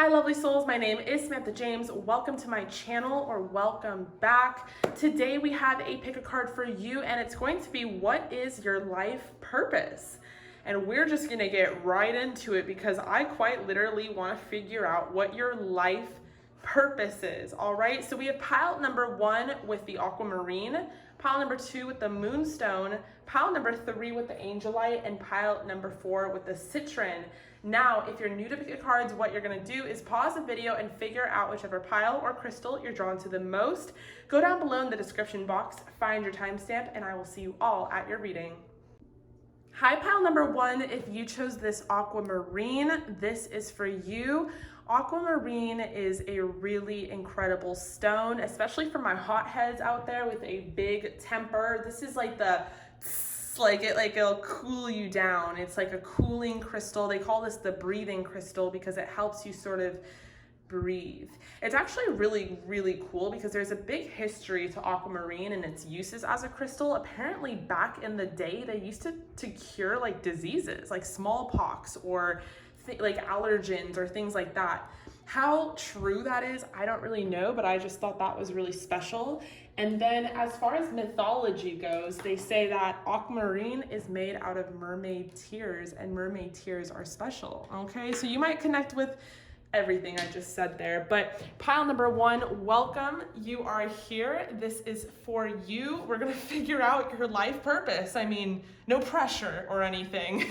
Hi lovely souls, my name is Samantha James. Welcome to my channel, or welcome back. Today we have a pick a card for you, and it's going to be what is your life purpose? And we're just gonna get right into it because I quite literally want to figure out what your life purpose is. All right, so we have pile number 1 with the aquamarine, pile number 2 with the moonstone, pile number 3 with the angelite, and pile number 4 with the citrine. Now, if you're new to pick a cards, what you're gonna do is pause the video and figure out whichever pile or crystal you're drawn to the most. Go down below in the description box, find your timestamp, and I will see you all at your reading. Hi, pile number 1. If you chose this aquamarine, this is for you. Aquamarine is a really incredible stone, especially for my hotheads out there with a big temper. This is like the it'll cool you down. It's like a cooling crystal. They call this the breathing crystal because it helps you sort of breathe. It's actually really cool because there's a big history to aquamarine and its uses as a crystal. Apparently back in the day they used to cure like diseases like smallpox or like allergens or things like that. How true that is, I don't really know, but I just thought that was really special. And then as far as mythology goes, they say that aquamarine is made out of mermaid tears, and mermaid tears are special. Okay, so you might connect with everything I just said there. But pile number 1, welcome. You are here. This is for you. We're gonna figure out your life purpose. I mean, no pressure or anything,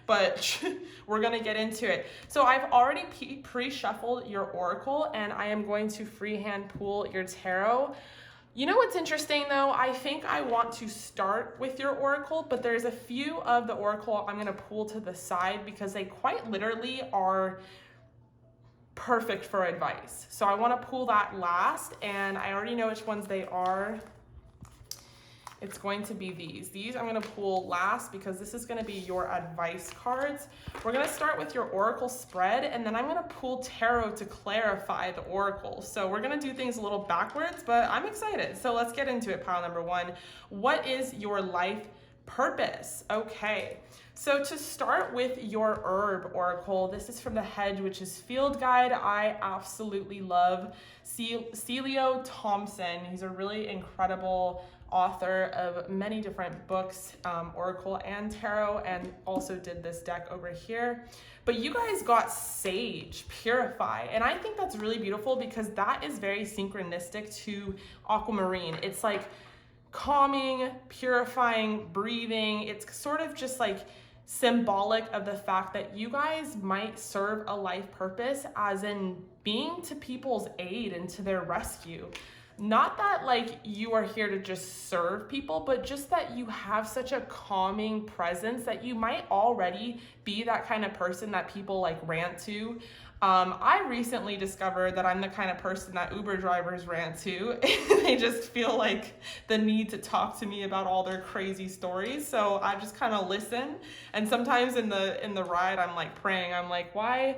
but we're gonna get into it. So I've already pre-shuffled your oracle, and I am going to freehand pull your tarot. You know what's interesting though? I think I want to start with your oracle, but there's a few of the oracle I'm gonna pull to the side because they quite literally are perfect for advice. So I want to pull that last, and I already know which ones they are. It's going to be these. These I'm going to pull last because this is going to be your advice cards. We're going to start with your oracle spread, and then I'm going to pull tarot to clarify the oracle. So we're going to do things a little backwards, but I'm excited. So let's get into it. Pile number 1. What is your life purpose? Okay. So to start with your herb oracle, this is from the Hedge, which is Field Guide. I absolutely love Celio Thompson. He's a really incredible author of many different books, oracle and tarot, and also did this deck over here. But you guys got Sage, Purify, and I think that's really beautiful because that is very synchronistic to aquamarine. It's like calming, purifying, breathing. It's sort of just like symbolic of the fact that you guys might serve a life purpose, as in being to people's aid and to their rescue. Not that like you are here to just serve people, but just that you have such a calming presence that you might already be that kind of person that people like rant to. I recently discovered that I'm the kind of person that Uber drivers rant to. They just feel like the need to talk to me about all their crazy stories. So I just kind of listen. And sometimes in the ride, I'm like praying. I'm like, why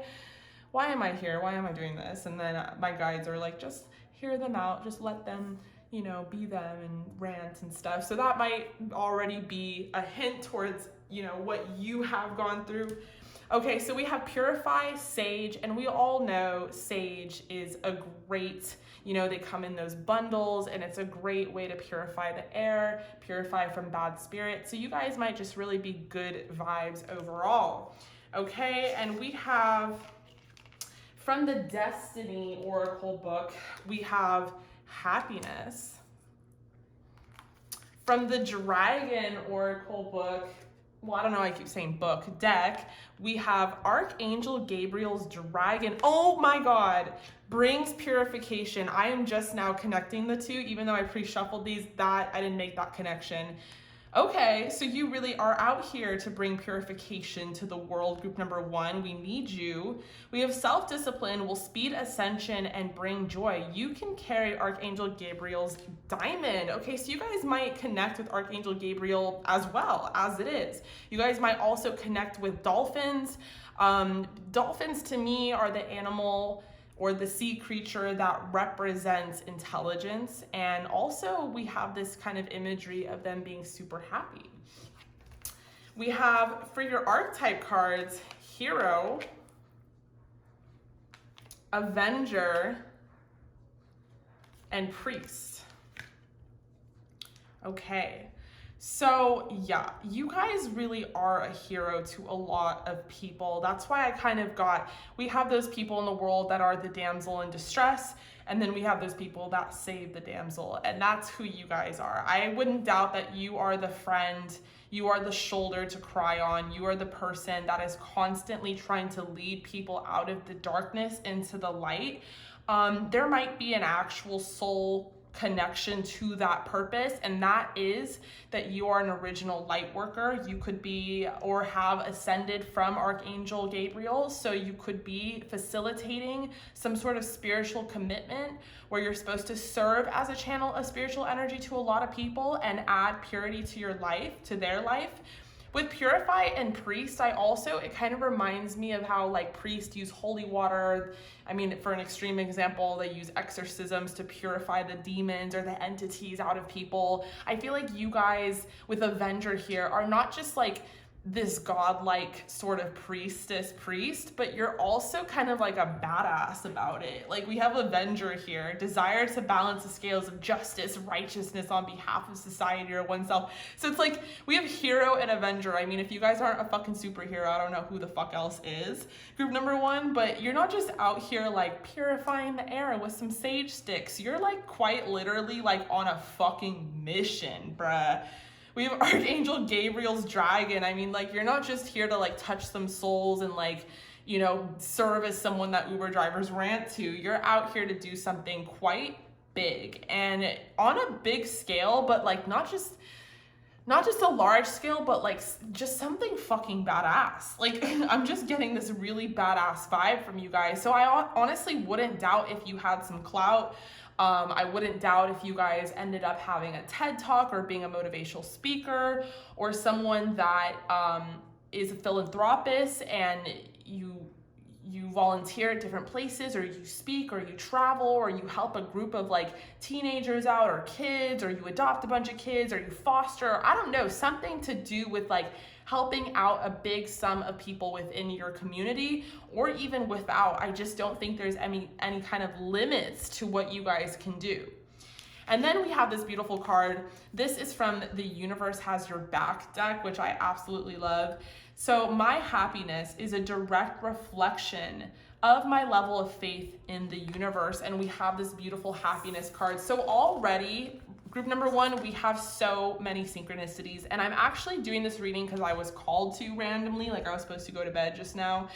am I here? Why am I doing this? And then my guides are like, just hear them out. Just let them, you know, be them and rant and stuff. So that might already be a hint towards, you know, what you have gone through. Okay, so we have Purify, Sage, and we all know Sage is a great, you know, they come in those bundles, and it's a great way to purify the air, purify from bad spirits. So you guys might just really be good vibes overall. Okay, and we have from the Destiny Oracle book, we have Happiness. From the Dragon Oracle book, well, I don't know, I keep saying book, deck, we have Archangel Gabriel's Dragon. Oh my God, brings purification. I am just now connecting the two, even though I pre-shuffled these, that I didn't make that connection. Okay, so you really are out here to bring purification to the world, group number 1. We need you. We have self-discipline, will speed ascension and bring joy. You can carry Archangel Gabriel's diamond. Okay, so you guys might connect with Archangel Gabriel as well as it is. You guys might also connect with dolphins. Dolphins to me are the animal or the sea creature that represents intelligence. And also we have this kind of imagery of them being super happy. We have, for your archetype cards, Hero, Avenger, and Priest. Okay. So yeah, you guys really are a hero to a lot of people. That's why I kind of we have those people in the world that are the damsel in distress, and then we have those people that save the damsel, and that's who you guys are. I wouldn't doubt that you are the friend, you are the shoulder to cry on, you are the person that is constantly trying to lead people out of the darkness into the light. There might be an actual soul connection to that purpose, and that is that you are an original light worker. You could be or have ascended from Archangel Gabriel, so you could be facilitating some sort of spiritual commitment where you're supposed to serve as a channel of spiritual energy to a lot of people and add purity to your life, to their life. With Purify and Priest, it kind of reminds me of how like priests use holy water. I mean, for an extreme example, they use exorcisms to purify the demons or the entities out of people. I feel like you guys with Avenger here are not just like this godlike sort of priest, but you're also kind of like a badass about it. Like we have Avenger here, desire to balance the scales of justice, righteousness on behalf of society or oneself. So it's like we have hero and Avenger. I mean, if you guys aren't a fucking superhero, I don't know who the fuck else is. Group number one, but you're not just out here like purifying the air with some sage sticks. You're like quite literally like on a fucking mission, bruh. We have Archangel Gabriel's dragon. I mean, like, you're not just here to like touch some souls and like, you know, serve as someone that Uber drivers rant to. You're out here to do something quite big and on a big scale, but like not just a large scale, but like just something fucking badass. Like I'm just getting this really badass vibe from you guys. So I honestly wouldn't doubt if you had some clout. I wouldn't doubt if you guys ended up having a TED Talk or being a motivational speaker or someone that is a philanthropist and you volunteer at different places, or you speak, or you travel, or you help a group of like teenagers out or kids, or you adopt a bunch of kids, or you foster, I don't know, something to do with like helping out a big sum of people within your community or even without. I just don't think there's any kind of limits to what you guys can do. And then we have this beautiful card. This is from the Universe Has Your Back deck, which I absolutely love. So my happiness is a direct reflection of my level of faith in the universe. And we have this beautiful happiness card. So already, group number one, we have so many synchronicities. And I'm actually doing this reading because I was called to randomly, like I was supposed to go to bed just now.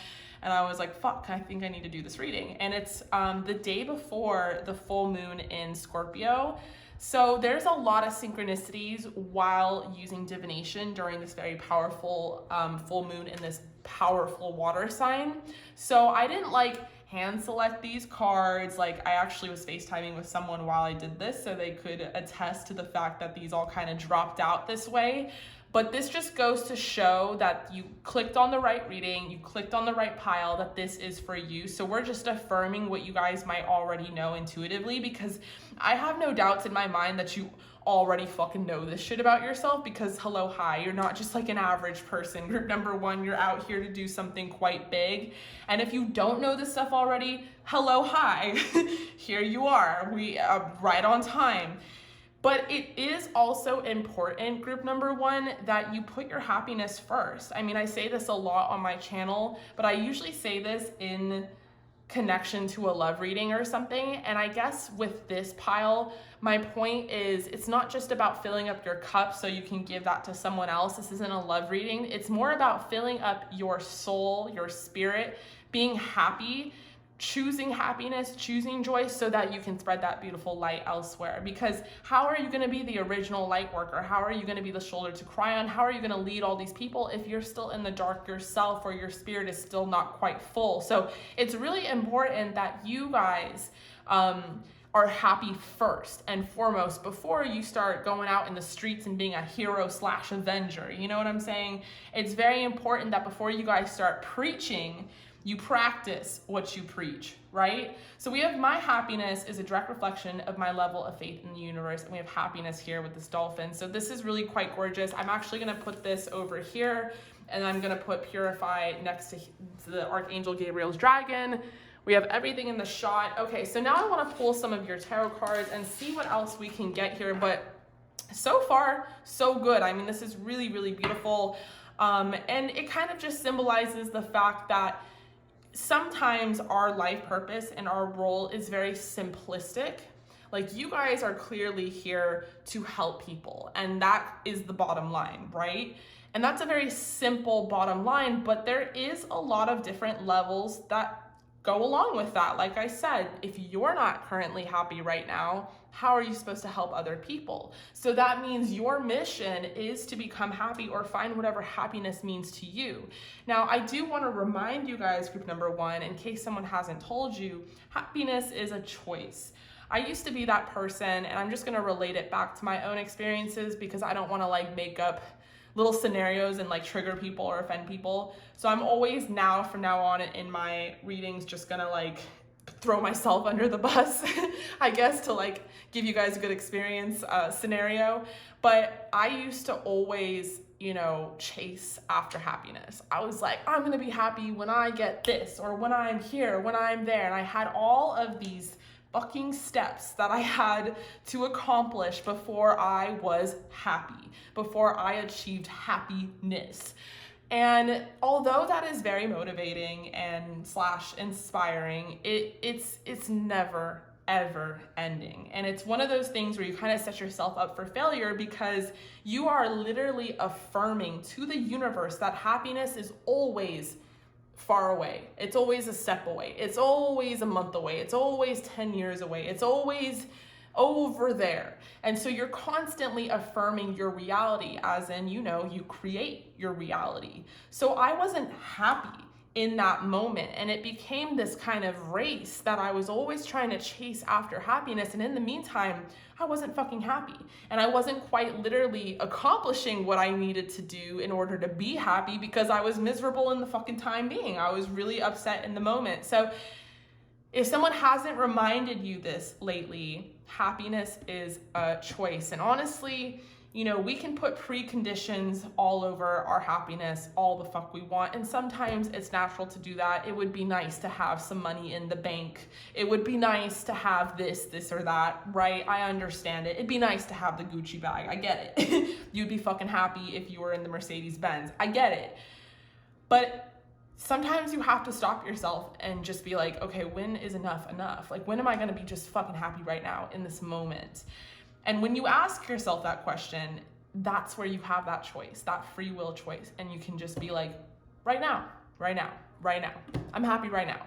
And I was like, fuck, I think I need to do this reading. And it's the day before the full moon in Scorpio. So there's a lot of synchronicities while using divination during this very powerful full moon in this powerful water sign. So I didn't like hand select these cards. Like I actually was FaceTiming with someone while I did this so they could attest to the fact that these all kind of dropped out this way. But this just goes to show that you clicked on the right reading, you clicked on the right pile, that this is for you. So we're just affirming what you guys might already know intuitively, because I have no doubts in my mind that you already fucking know this shit about yourself, because hello, hi, you're not just like an average person. Group number one, you're out here to do something quite big. And if you don't know this stuff already, hello, hi, here you are, we right on time. But it is also important, group number one, that you put your happiness first. I mean, I say this a lot on my channel, but I usually say this in connection to a love reading or something. And I guess with this pile, my point is it's not just about filling up your cup so you can give that to someone else. This isn't a love reading. It's more about filling up your soul, your spirit, being happy, choosing happiness, choosing joy, so that you can spread that beautiful light elsewhere. Because how are you going to be the original light worker? How are you going to be the shoulder to cry on? How are you going to lead all these people if you're still in the dark yourself, or your spirit is still not quite full? So it's really important that you guys are happy first and foremost before you start going out in the streets and being a hero / avenger. You know what I'm saying? It's very important that before you guys start preaching, you practice what you preach, right? So we have my happiness is a direct reflection of my level of faith in the universe. And we have happiness here with this dolphin. So this is really quite gorgeous. I'm actually gonna put this over here, and I'm gonna put Purify next to the Archangel Gabriel's dragon, We have everything in the shot. Okay, so now I want to pull some of your tarot cards and see what else we can get here. But so far, so good. I mean, this is really, really beautiful. And it kind of just symbolizes the fact that sometimes our life purpose and our role is very simplistic. Like, you guys are clearly here to help people, and that is the bottom line, right? And that's a very simple bottom line, but there is a lot of different levels that go along with that. Like I said, if you're not currently happy right now, how are you supposed to help other people? So that means your mission is to become happy or find whatever happiness means to you. Now, I do want to remind you guys, group number one, in case someone hasn't told you, happiness is a choice. I used to be that person, and I'm just going to relate it back to my own experiences because I don't want to like make up little scenarios and like trigger people or offend people. So I'm always now, from now on in my readings, just gonna like throw myself under the bus, I guess, to like give you guys a good experience scenario. But I used to always, you know, chase after happiness. I was like, I'm gonna be happy when I get this, or when I'm here, when I'm there. And I had all of these fucking steps that I had to accomplish before I was happy, before I achieved happiness. And although that is very motivating and / inspiring, it's never ever ending. And it's one of those things where you kind of set yourself up for failure because you are literally affirming to the universe that happiness is always far away. It's always a step away. It's always a month away. It's always 10 years away. It's always over there. And so you're constantly affirming your reality, as in, you know, you create your reality. So I wasn't happy in that moment, and it became this kind of race that I was always trying to chase after happiness. And in the meantime, I wasn't fucking happy, and I wasn't quite literally accomplishing what I needed to do in order to be happy because I was miserable in the fucking time being. I was really upset in the moment. So if someone hasn't reminded you this lately, happiness is a choice. And honestly, you know, we can put preconditions all over our happiness all the fuck we want. And sometimes it's natural to do that. It would be nice to have some money in the bank. It would be nice to have this or that, right? I understand it. It'd be nice to have the Gucci bag. I get it. You'd be fucking happy if you were in the Mercedes Benz. I get it. But sometimes you have to stop yourself and just be like, okay, when is enough enough? Like, when am I gonna be just fucking happy right now in this moment? And when you ask yourself that question, that's where you have that choice, that free will choice. And you can just be like, right now, right now, right now. I'm happy right now.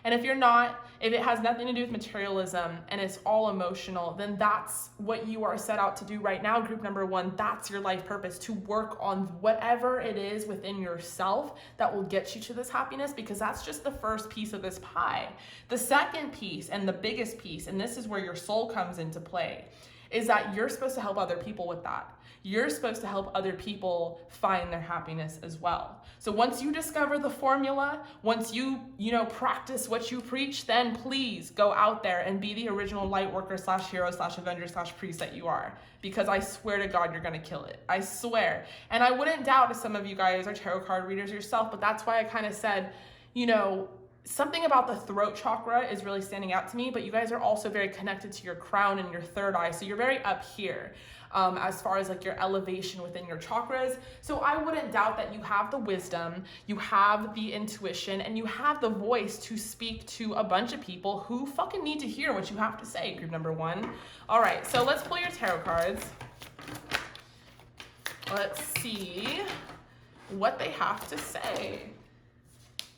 And if you're not, if it has nothing to do with materialism and it's all emotional, then that's what you are set out to do right now, group number one. That's your life purpose, to work on whatever it is within yourself that will get you to this happiness, because that's just the first piece of this pie. The second piece, and the biggest piece, and this is where your soul comes into play, is that you're supposed to help other people with that. You're supposed to help other people find their happiness as well. So once you discover the formula, once you practice what you preach, then please go out there and be the original light worker / hero / avenger / priest that you are. Because I swear to God, you're gonna kill it. I swear. And I wouldn't doubt if some of you guys are tarot card readers yourself, but that's why I kind of said, you know, something about the throat chakra is really standing out to me, but you guys are also very connected to your crown and your third eye. So you're very up here as far as like your elevation within your chakras. So I wouldn't doubt that you have the wisdom, you have the intuition, and you have the voice to speak to a bunch of people who fucking need to hear what you have to say, group number one. All right, so let's pull your tarot cards. Let's see what they have to say.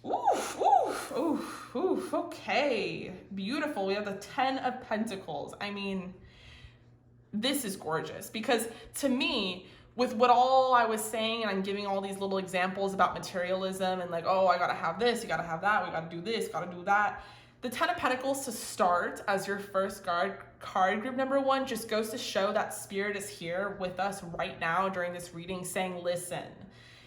Oof, oof, oof, oof, okay. Beautiful. We have the 10 of Pentacles. I mean, this is gorgeous because to me, with what all I was saying, and I'm giving all these little examples about materialism and like, oh, I gotta have this, you gotta have that, we gotta do this, gotta do that. The 10 of Pentacles to start as your first card, group number one, just goes to show that Spirit is here with us right now during this reading saying, listen.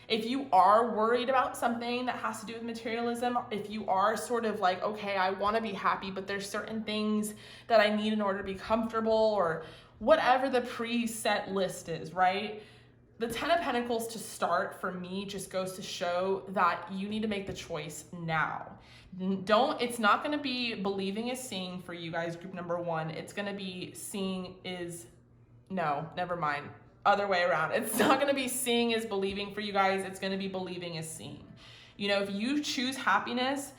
If you are worried about something that has to do with materialism, if you are sort of like, okay, I want to be happy, but there's certain things that I need in order to be comfortable, or whatever the preset list is, right? the Ten of Pentacles to start for me just goes to show that you need to make the choice now. It's not going to be believing is seeing for you guys, group number one. It's going to be seeing is, no, never mind. Other way around. It's not going to be seeing is believing for you guys. It's going to be believing is seeing. You know, if you choose happiness,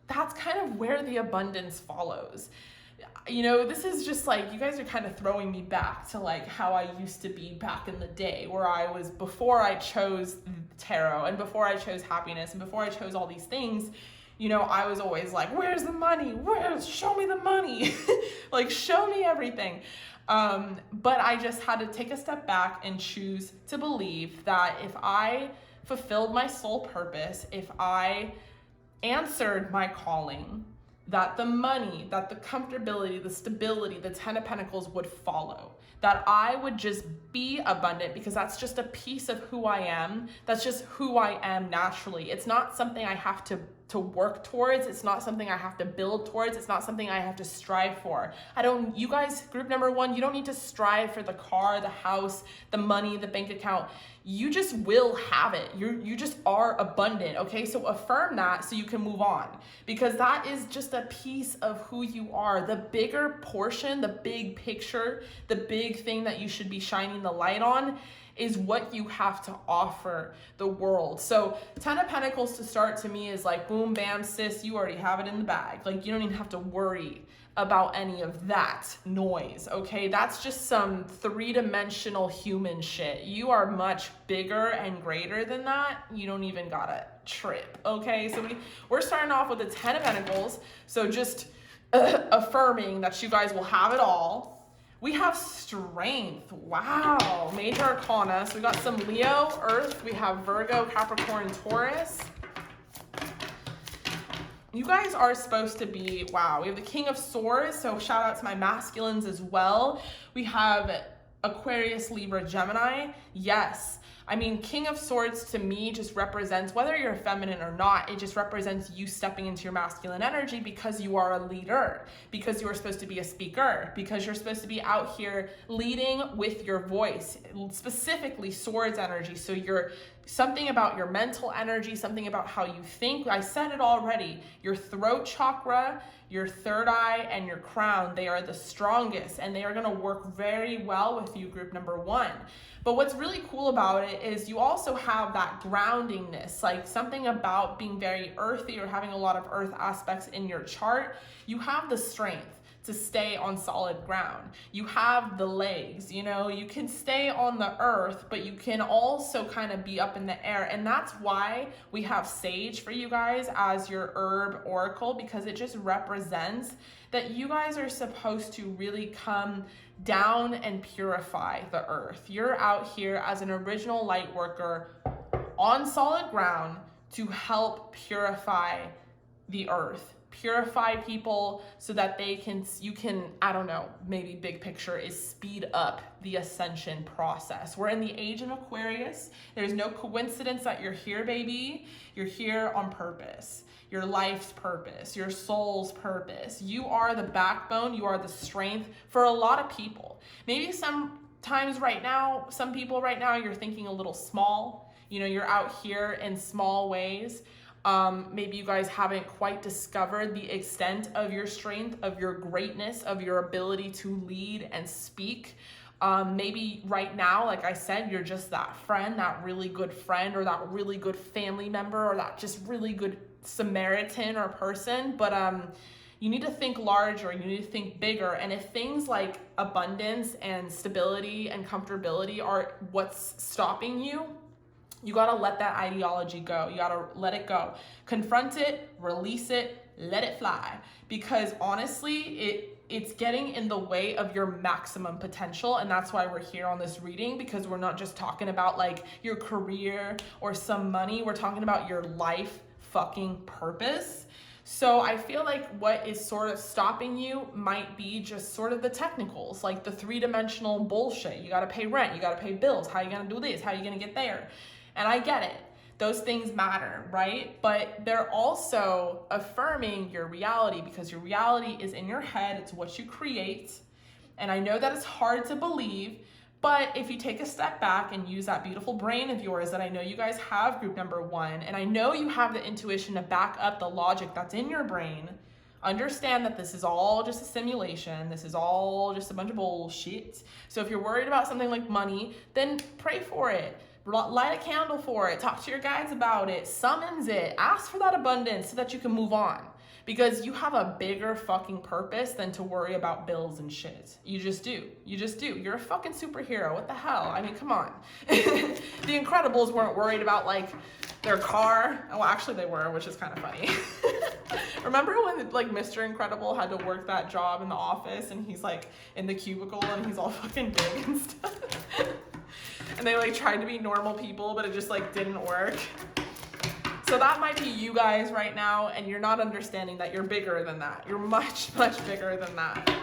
that's kind of where the abundance follows. You know, this is just like, you guys are kind of throwing me back to like how I used to be back in the day, where I was, before I chose tarot and before I chose happiness and before I chose all these things, you know, I was always like, where's the money? Show me the money. Like, show me everything. But I just had to take a step back and choose to believe that if I fulfilled my soul purpose, if I answered my calling, that the money, that the comfortability, the stability, the Ten of Pentacles would follow. That I would just be abundant, because that's just a piece of who I am. That's just who I am naturally. It's not something I have to work towards. It's not something I have to build towards. It's not something I have to strive for. You guys, group number one, you don't need to strive for the car, the house, the money, the bank account. You just will have it. You just are abundant, okay? So affirm that so you can move on, because that is just a piece of who you are. The bigger portion, the big picture, the big thing that you should be shining the light on is what you have to offer the world. So Ten of Pentacles to start to me is like, boom, bam, sis, you already have it in the bag. Like, you don't even have to worry about any of that noise, okay? That's just some three-dimensional human shit. You are much bigger and greater than that. You don't even gotta trip, okay? So we're starting off with the Ten of Pentacles. So just affirming that you guys will have it all. We have strength. Wow. Major Arcana. So we got some Leo, Earth. We have Virgo, Capricorn, Taurus. You guys are supposed to be, wow. We have the King of Swords. So shout out to my masculines as well. We have Aquarius, Libra, Gemini. Yes. I mean, King of Swords to me just represents, whether you're feminine or not, it just represents you stepping into your masculine energy, because you are a leader, because you are supposed to be a speaker, because you're supposed to be out here leading with your voice, specifically swords energy. So you're something about your mental energy, something about how you think. I said it already. Your throat chakra, your third eye, and your crown, they are the strongest, and they are going to work very well with you, group number one. But what's really cool about it is you also have that groundingness, like something about being very earthy or having a lot of earth aspects in your chart. You have the strength to stay on solid ground. You have the legs, you know, you can stay on the earth, but you can also kind of be up in the air. And that's why we have sage for you guys as your herb oracle, because it just represents that you guys are supposed to really come down and purify the earth. You're out here as an original light worker on solid ground to help purify the earth, purify people so that you can, I don't know, maybe big picture is speed up the ascension process. We're in the age of Aquarius. There's no coincidence that you're here, baby. You're here on purpose. Your life's purpose, your soul's purpose. You are the backbone, you are the strength for a lot of people. Maybe sometimes right now, some people right now, you're thinking a little small. You know, you're out here in small ways. Maybe you guys haven't quite discovered the extent of your strength, of your greatness, of your ability to lead and speak. Maybe right now, like I said, you're just that friend, that really good friend, or that really good family member, or that just really good Samaritan or person. But you need to think larger, you need to think bigger. And if things like abundance and stability and comfortability are what's stopping you, you gotta let that ideology go. You gotta let it go. Confront it, release it, let it fly. Because honestly, it's getting in the way of your maximum potential. And that's why we're here on this reading, because we're not just talking about like your career or some money. We're talking about your life fucking purpose. So I feel like what is sort of stopping you might be just sort of the technicals, like the three-dimensional bullshit. You gotta pay rent, you gotta pay bills. How are you gonna do this? How are you gonna get there? And I get it. Those things matter, right? But they're also affirming your reality, because your reality is in your head. It's what you create. And I know that it's hard to believe, But if you take a step back and use that beautiful brain of yours that I know you guys have, group number 1, and I know you have the intuition to back up the logic that's in your brain, understand that this is all just a simulation. This is all just a bunch of bullshit. So if you're worried about something like money, then pray for it. Light a candle for it. Talk to your guides about it. Summons it. Ask for that abundance so that you can move on. Because you have a bigger fucking purpose than to worry about bills and shit. You just do. You just do. You're a fucking superhero. What the hell? I mean, come on. The Incredibles weren't worried about like their car. Well, actually they were, which is kind of funny. Remember when like Mr. Incredible had to work that job in the office and he's like in the cubicle and he's all fucking big and stuff? And they like tried to be normal people, but it just like didn't work. So that might be you guys right now, and you're not understanding that you're bigger than that. You're much, much bigger than that.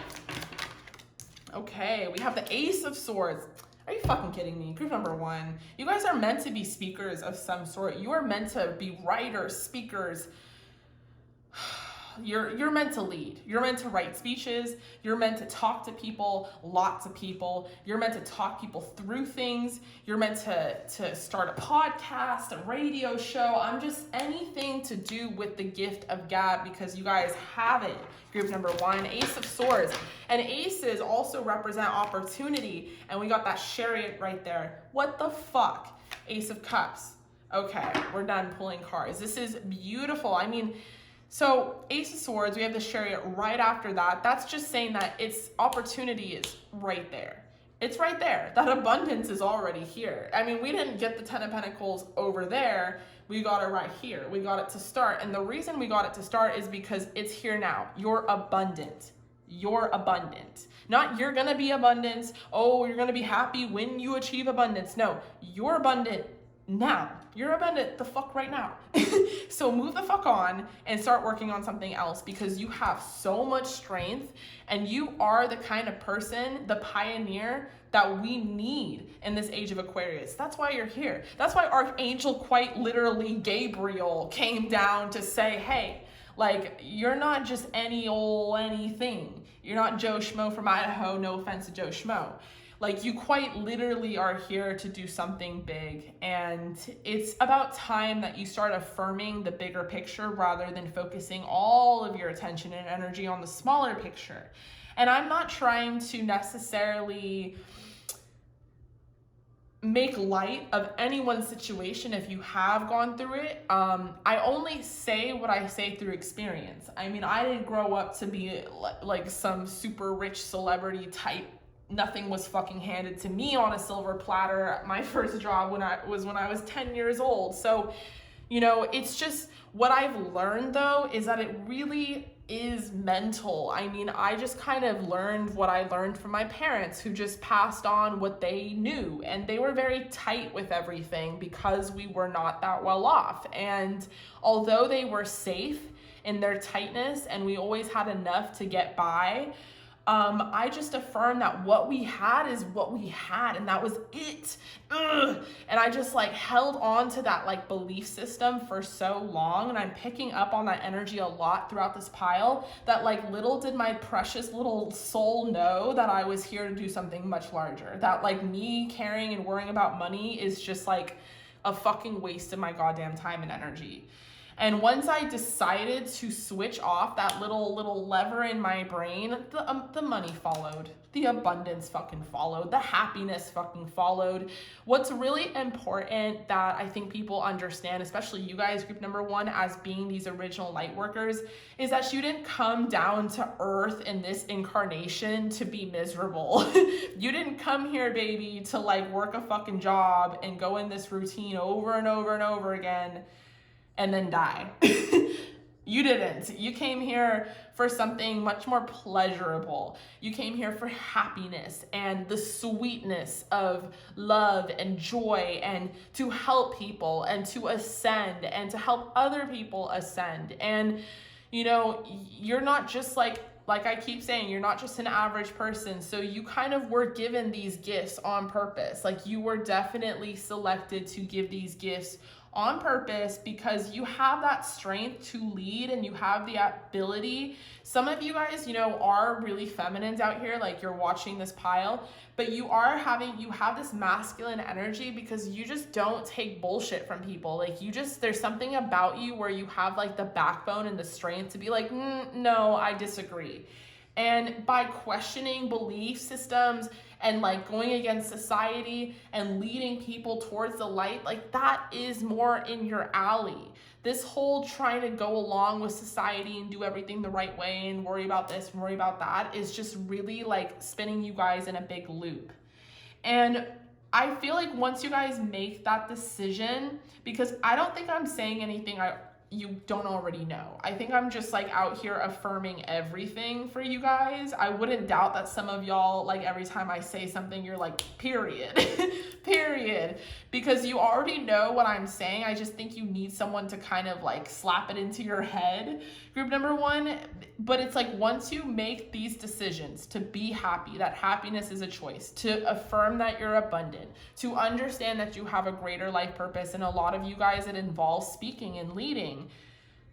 Okay, we have the Ace of Swords. Are you fucking kidding me? Group number 1. You guys are meant to be speakers of some sort. You are meant to be writers, speakers. You're meant to lead. You're meant to write speeches. You're meant to talk to people, lots of people. You're meant to talk people through things. You're meant to start a podcast, a radio show. I'm just anything to do with the gift of gab because you guys have it. Group number 1, Ace of Swords. And aces also represent opportunity. And we got that Chariot right there. What the fuck? Ace of Cups. Okay, we're done pulling cards. This is beautiful. I mean, so Ace of Swords, we have the Chariot right after that. That's just saying that it's opportunity is right there. It's right there. That abundance is already here. I mean, we didn't get the 10 of Pentacles over there. We got it right here. We got it to start. And the reason we got it to start is because it's here now. You're abundant. You're abundant. Not you're going to be abundant. Oh, you're going to be happy when you achieve abundance. No, you're abundant now. You're abundant the fuck right now. So move the fuck on and start working on something else because you have so much strength and you are the kind of person, the pioneer that we need in this age of Aquarius. That's why you're here. That's why Archangel, quite literally Gabriel, came down to say, hey, like, you're not just any old anything. You're not Joe Schmo from Idaho. No offense to Joe Schmo. Like, you quite literally are here to do something big, and it's about time that you start affirming the bigger picture rather than focusing all of your attention and energy on the smaller picture. And I'm not trying to necessarily make light of anyone's situation if you have gone through it. I only say what I say through experience. I mean, I didn't grow up to be like some super rich celebrity type. Nothing was fucking handed to me on a silver platter. My first job when I was 10 years old. So, you know, it's just what I've learned though is that it really is mental. I mean, I just kind of learned what I learned from my parents who just passed on what they knew, and they were very tight with everything because we were not that well off. And although they were safe in their tightness and we always had enough to get by, I just affirm that what we had is what we had, and that was it. Ugh. And I just like held on to that like belief system for so long, and I'm picking up on that energy a lot throughout this pile, that like little did my precious little soul know that I was here to do something much larger, that like me caring and worrying about money is just like a fucking waste of my goddamn time and energy. And once I decided to switch off that little lever in my brain, the money followed. The abundance fucking followed. The happiness fucking followed. What's really important that I think people understand, especially you guys, group number 1, as being these original light workers, is that you didn't come down to earth in this incarnation to be miserable. You didn't come here, baby, to like work a fucking job and go in this routine over and over and over again and then die. You didn't. You came here for something much more pleasurable. You came here for happiness and the sweetness of love and joy, and to help people and to ascend and to help other people ascend. And, you know, you're not just like I keep saying, you're not just an average person. So you kind of were given these gifts on purpose. Like, you were definitely selected to give these gifts on purpose because you have that strength to lead and you have the ability. Some of you guys, you know, are really feminines out here, like you're watching this pile, but you have this masculine energy because you just don't take bullshit from people. Like there's something about you where you have like the backbone and the strength to be like, no, I disagree. And by questioning belief systems and like going against society and leading people towards the light, like that is more in your alley. This whole trying to go along with society and do everything the right way and worry about this and worry about that is just really like spinning you guys in a big loop. And I feel like once you guys make that decision, because I don't think I'm saying anything you don't already know. I think I'm just like out here affirming everything for you guys. I wouldn't doubt that some of y'all, like every time I say something, you're like, period, period, because you already know what I'm saying. I just think you need someone to kind of like slap it into your head, group number one. But it's like, once you make these decisions to be happy, that happiness is a choice, to affirm that you're abundant, to understand that you have a greater life purpose, and a lot of you guys, it involves speaking and leading,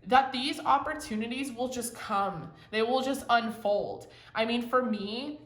that these opportunities will just come. They will just unfold. I mean, for me,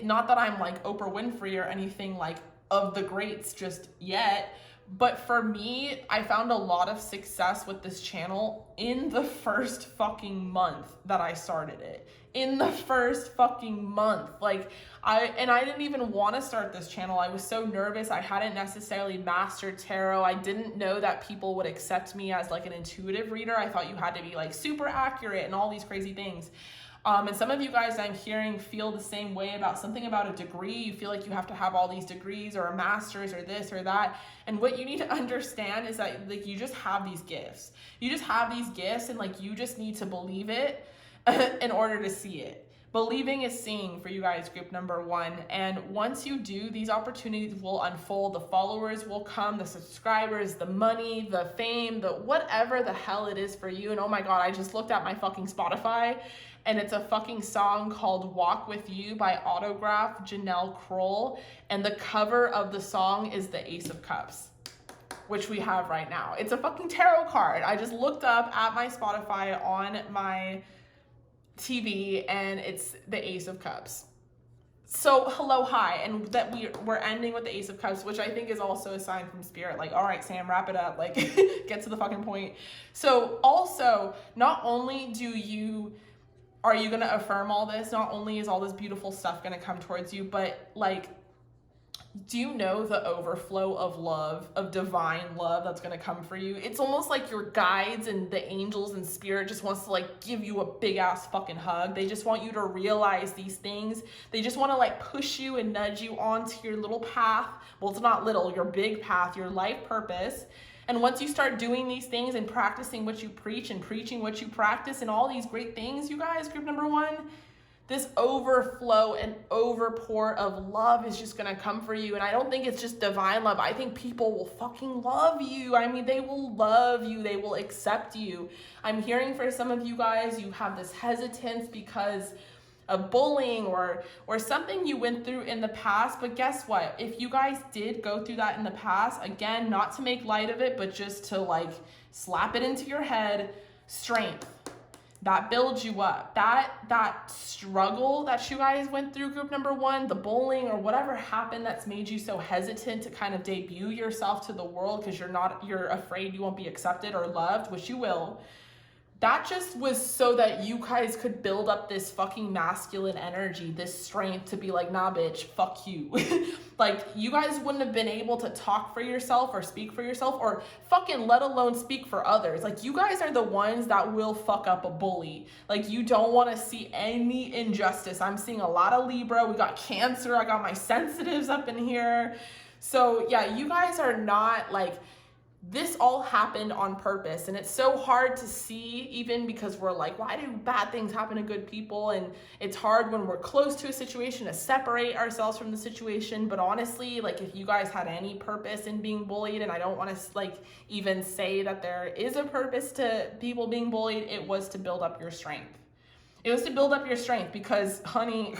not that I'm like Oprah Winfrey or anything like of the greats just yet, but for me, I found a lot of success with this channel in the first fucking month that I started it. In the first fucking month. Like, I didn't even want to start this channel. I was so nervous. I hadn't necessarily mastered tarot. I didn't know that people would accept me as like an intuitive reader. I thought you had to be like super accurate and all these crazy things. And some of you guys I'm hearing feel the same way about something about a degree. You feel like you have to have all these degrees or a master's or this or that. And what you need to understand is that like you just have these gifts. You just have these gifts, and like you just need to believe it in order to see it. Believing is seeing for you guys, group number one. And once you do, these opportunities will unfold. The followers will come, the subscribers, the money, the fame, the whatever the hell it is for you. And oh my God, I just looked at my fucking Spotify, and it's a fucking song called Walk With You by Autograph Janelle Kroll. And the cover of the song is the Ace of Cups, which we have right now. It's a fucking tarot card. I just looked up at my Spotify on my TV, and it's the Ace of Cups. So hello, hi, and that we're ending with the Ace of Cups, which I think is also a sign from Spirit, like, all right, Sam, wrap it up, like, get to the fucking point. So also, not only are you gonna affirm all this, not only is all this beautiful stuff gonna come towards you, but like, do you know the overflow of love, of divine love that's gonna come for you? It's almost like your guides and the angels and Spirit just wants to like give you a big ass fucking hug. They just want you to realize these things. They just wanna like push you and nudge you onto your little path. Well, it's not little, your big path, your life purpose. And once you start doing these things and practicing what you preach and preaching what you practice and all these great things, you guys, group number one, this overflow and overpour of love is just gonna come for you. And I don't think it's just divine love. I think people will fucking love you. I mean, they will love you. They will accept you. I'm hearing for some of you guys, you have this hesitance because of bullying or something you went through in the past. But guess what? If you guys did go through that in the past, again, not to make light of it, but just to like slap it into your head, strength. That builds you up. That struggle that you guys went through, group number one, the bullying or whatever happened that's made you so hesitant to kind of debut yourself to the world because you're afraid you won't be accepted or loved, which you will. That just was so that you guys could build up this fucking masculine energy, this strength to be like, nah, bitch, fuck you. Like, you guys wouldn't have been able to talk for yourself or speak for yourself or fucking let alone speak for others. Like, you guys are the ones that will fuck up a bully. Like, you don't want to see any injustice. I'm seeing a lot of Libra. We got Cancer. I got my sensitives up in here. So, yeah, you guys are not like... This all happened on purpose, and it's so hard to see even because we're like, why do bad things happen to good people? And it's hard when we're close to a situation to separate ourselves from the situation. But honestly, like if you guys had any purpose in being bullied, and I don't want to like even say that there is a purpose to people being bullied, it was to build up your strength. It was to build up your strength because honey,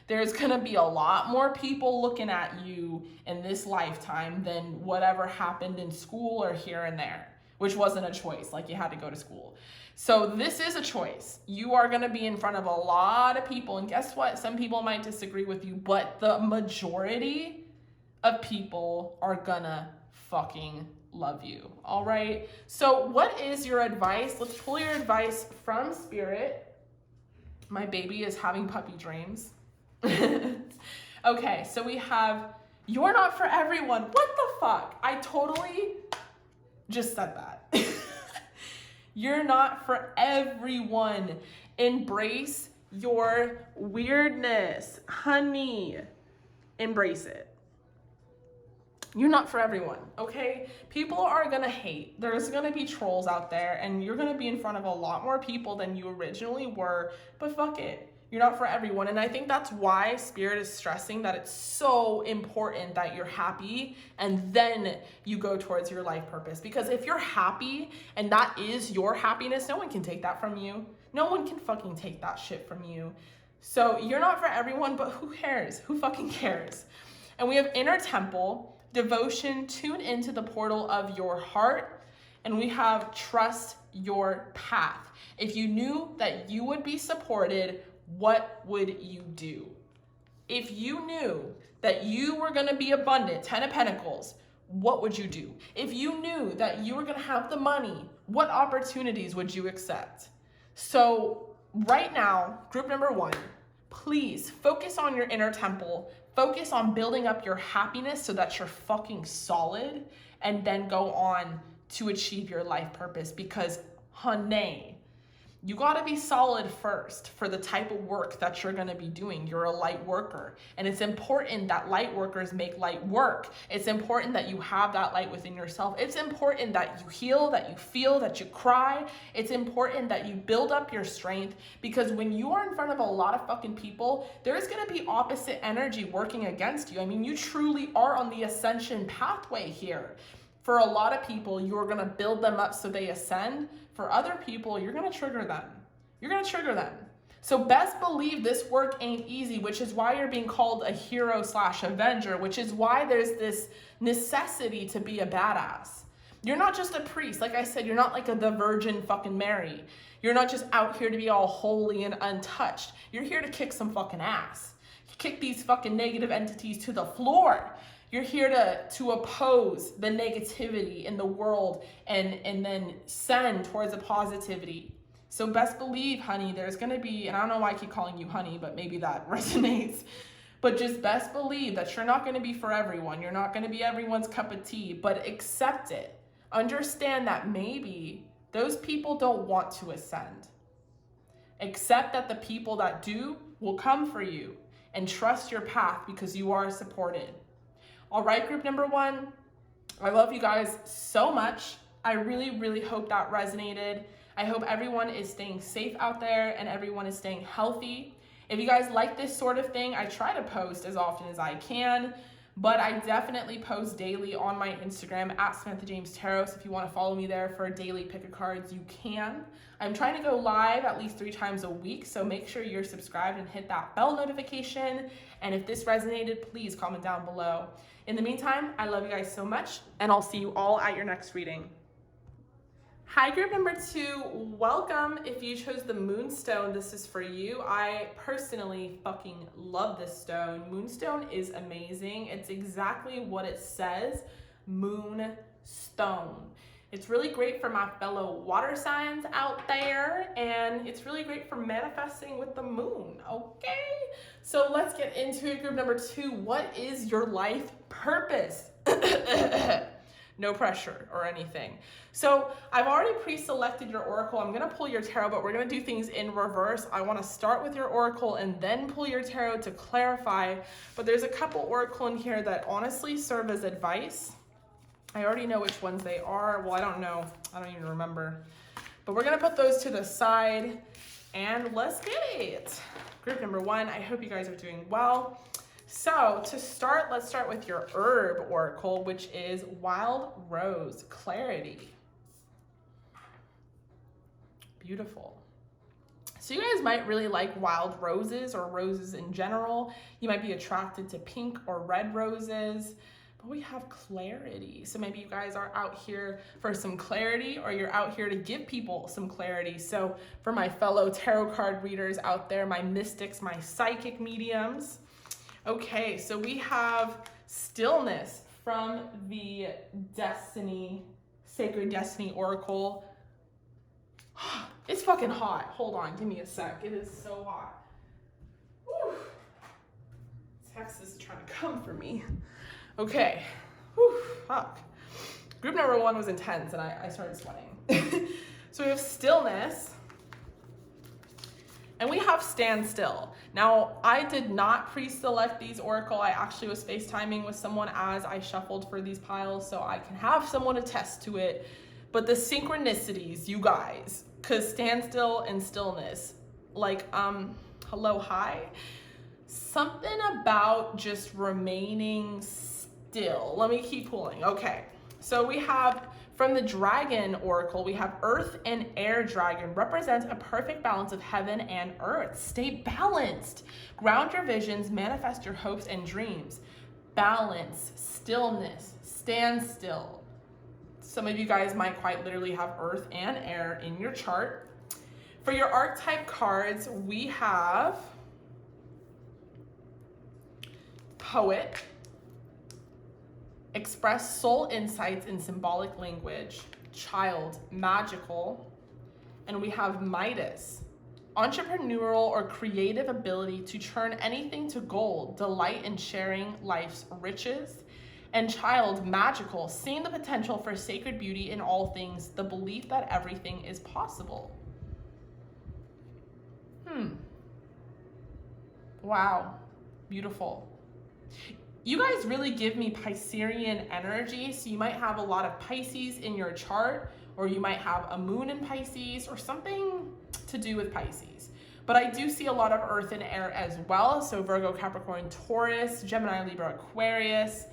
There's gonna be a lot more people looking at you in this lifetime than whatever happened in school or here and there, which wasn't a choice, like you had to go to school. So this is a choice. You are gonna be in front of a lot of people, and guess what? Some people might disagree with you, but the majority of people are gonna fucking love you, all right? So what is your advice? Let's pull your advice from Spirit. My baby is having puppy dreams. Okay, so we have, you're not for everyone. What the fuck? I totally just said that. You're not for everyone. Embrace your weirdness, honey. Embrace it. You're not for everyone, okay? People are gonna hate. There's gonna be trolls out there, and you're gonna be in front of a lot more people than you originally were, but fuck it. You're not for everyone. And I think that's why Spirit is stressing that it's so important that you're happy and then you go towards your life purpose. Because if you're happy and that is your happiness, no one can take that from you. No one can fucking take that shit from you. So you're not for everyone, but who cares? Who fucking cares? And we have inner temple, devotion, tune into the portal of your heart. And we have trust your path. If you knew that you would be supported, what would you do? If you knew that you were going to be abundant, 10 of Pentacles, what would you do? If you knew that you were going to have the money, what opportunities would you accept? So right now, group number 1, please focus on your inner temple. Focus on building up your happiness so that you're fucking solid, and then go on to achieve your life purpose. Because, honey, you gotta be solid first for the type of work that you're gonna be doing. You're a light worker, and it's important that light workers make light work. It's important that you have that light within yourself. It's important that you heal, that you feel, that you cry. It's important that you build up your strength, because when you are in front of a lot of fucking people, there's gonna be opposite energy working against you. I mean, you truly are on the ascension pathway here. For a lot of people, you're gonna build them up so they ascend. For other people, you're gonna trigger them. You're gonna trigger them. So best believe this work ain't easy, which is why you're being called a hero/avenger, which is why there's this necessity to be a badass. You're not just a priest. Like I said, you're not like the Virgin fucking Mary. You're not just out here to be all holy and untouched. You're here to kick some fucking ass. Kick these fucking negative entities to the floor. You're here to oppose the negativity in the world and then send towards a positivity. So best believe, honey, there's gonna be, and I don't know why I keep calling you honey, but maybe that resonates, but just best believe that you're not gonna be for everyone. You're not gonna be everyone's cup of tea, but accept it. Understand that maybe those people don't want to ascend. Accept that the people that do will come for you, and trust your path because you are supported. All right, group number 1, I love you guys so much. I really, really hope that resonated. I hope everyone is staying safe out there and everyone is staying healthy. If you guys like this sort of thing, I try to post as often as I can, but I definitely post daily on my Instagram at Samantha James Tarot. So if you want to follow me there for daily pick a cards, you can. I'm trying to go live at least 3 times a week, so make sure you're subscribed and hit that bell notification. And if this resonated, please comment down below. In the meantime, I love you guys so much, and I'll see you all at your next reading. Hi, group number 2, welcome. If you chose the moonstone, this is for you. I personally fucking love this stone. Moonstone is amazing. It's exactly what it says, moonstone. It's really great for my fellow water signs out there, and it's really great for manifesting with the moon, okay? So let's get into it, group number 2. What is your life purpose? No pressure or anything. So I've already pre-selected your oracle. I'm gonna pull your tarot, but we're gonna do things in reverse. I wanna start with your oracle and then pull your tarot to clarify, but there's a couple oracle in here that honestly serve as advice. I already know which ones they are. Well, I don't know. I don't even remember. But we're gonna put those to the side and let's get it. Group number 1, I hope you guys are doing well. So to start, let's start with your herb oracle, which is Wild Rose Clarity. Beautiful. So you guys might really like wild roses or roses in general. You might be attracted to pink or red roses. But we have clarity. So maybe you guys are out here for some clarity, or you're out here to give people some clarity. So for my fellow tarot card readers out there, my mystics, my psychic mediums. Okay, so we have stillness from the Destiny, Sacred Destiny Oracle. It's fucking hot. Hold on, give me a sec. It is so hot. Whew. Texas is trying to come for me. Okay. Whew, fuck. Group number 1 was intense, and I started sweating. So we have stillness, and we have stand still. Now, I did not pre-select these oracle. I actually was FaceTiming with someone as I shuffled for these piles, so I can have someone attest to it. But the synchronicities, you guys, because standstill and stillness, like, hello, hi. Something about just remaining still. Let me keep pulling. Okay, so we have from the Dragon Oracle, we have Earth and Air Dragon represents a perfect balance of heaven and earth. Stay balanced. Ground your visions, manifest your hopes and dreams. Balance, stillness, stand still. Some of you guys might quite literally have Earth and Air in your chart. For your archetype cards, we have Poet, express soul insights in symbolic language, Child, magical, and we have Midas, entrepreneurial or creative ability to turn anything to gold, delight in sharing life's riches, and Child, magical, seeing the potential for sacred beauty in all things, the belief that everything is possible. Wow, beautiful. You guys really give me Piscean energy, so you might have a lot of Pisces in your chart, or you might have a moon in Pisces, or something to do with Pisces. But I do see a lot of Earth and Air as well, so Virgo, Capricorn, Taurus, Gemini, Libra, Aquarius.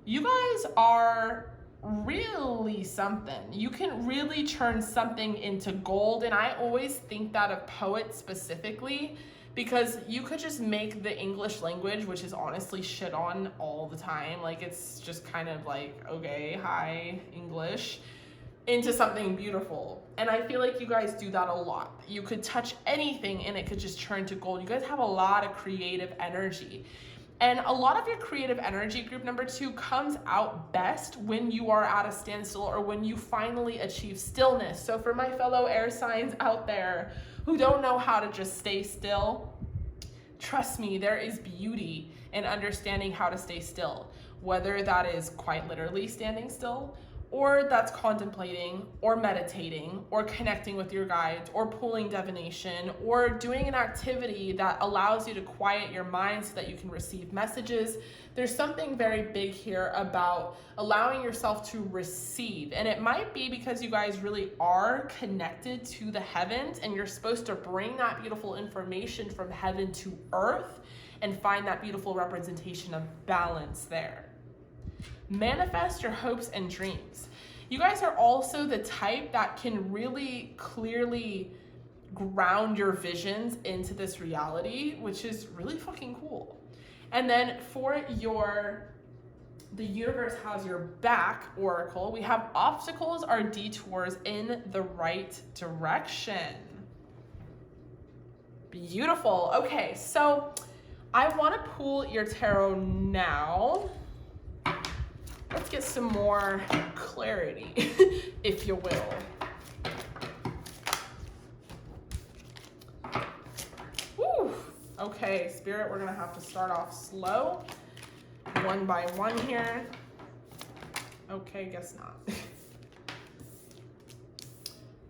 You guys are really something. You can really turn something into gold, and I always think that of Poet specifically, because you could just make the English language, which is honestly shit on all the time, like it's just kind of like, okay, hi, English, into something beautiful. And I feel like you guys do that a lot. You could touch anything and it could just turn to gold. You guys have a lot of creative energy. And a lot of your creative energy, group number 2, comes out best when you are at a standstill or when you finally achieve stillness. So for my fellow air signs out there who don't know how to just stay still, trust me, there is beauty in understanding how to stay still, whether that is quite literally standing still, or that's contemplating or meditating or connecting with your guides or pulling divination or doing an activity that allows you to quiet your mind so that you can receive messages. There's something very big here about allowing yourself to receive, and it might be because you guys really are connected to the heavens and you're supposed to bring that beautiful information from heaven to earth and find that beautiful representation of balance there. Manifest your hopes and dreams. You guys are also the type that can really clearly ground your visions into this reality, which is really fucking cool. And then for the universe has your back oracle, we have obstacles are detours in the right direction. Beautiful. Okay, so I want to pull your tarot now. Let's get some more clarity, if you will. Woo. Okay, Spirit, we're gonna have to start off slow, one by one here. Okay, guess not.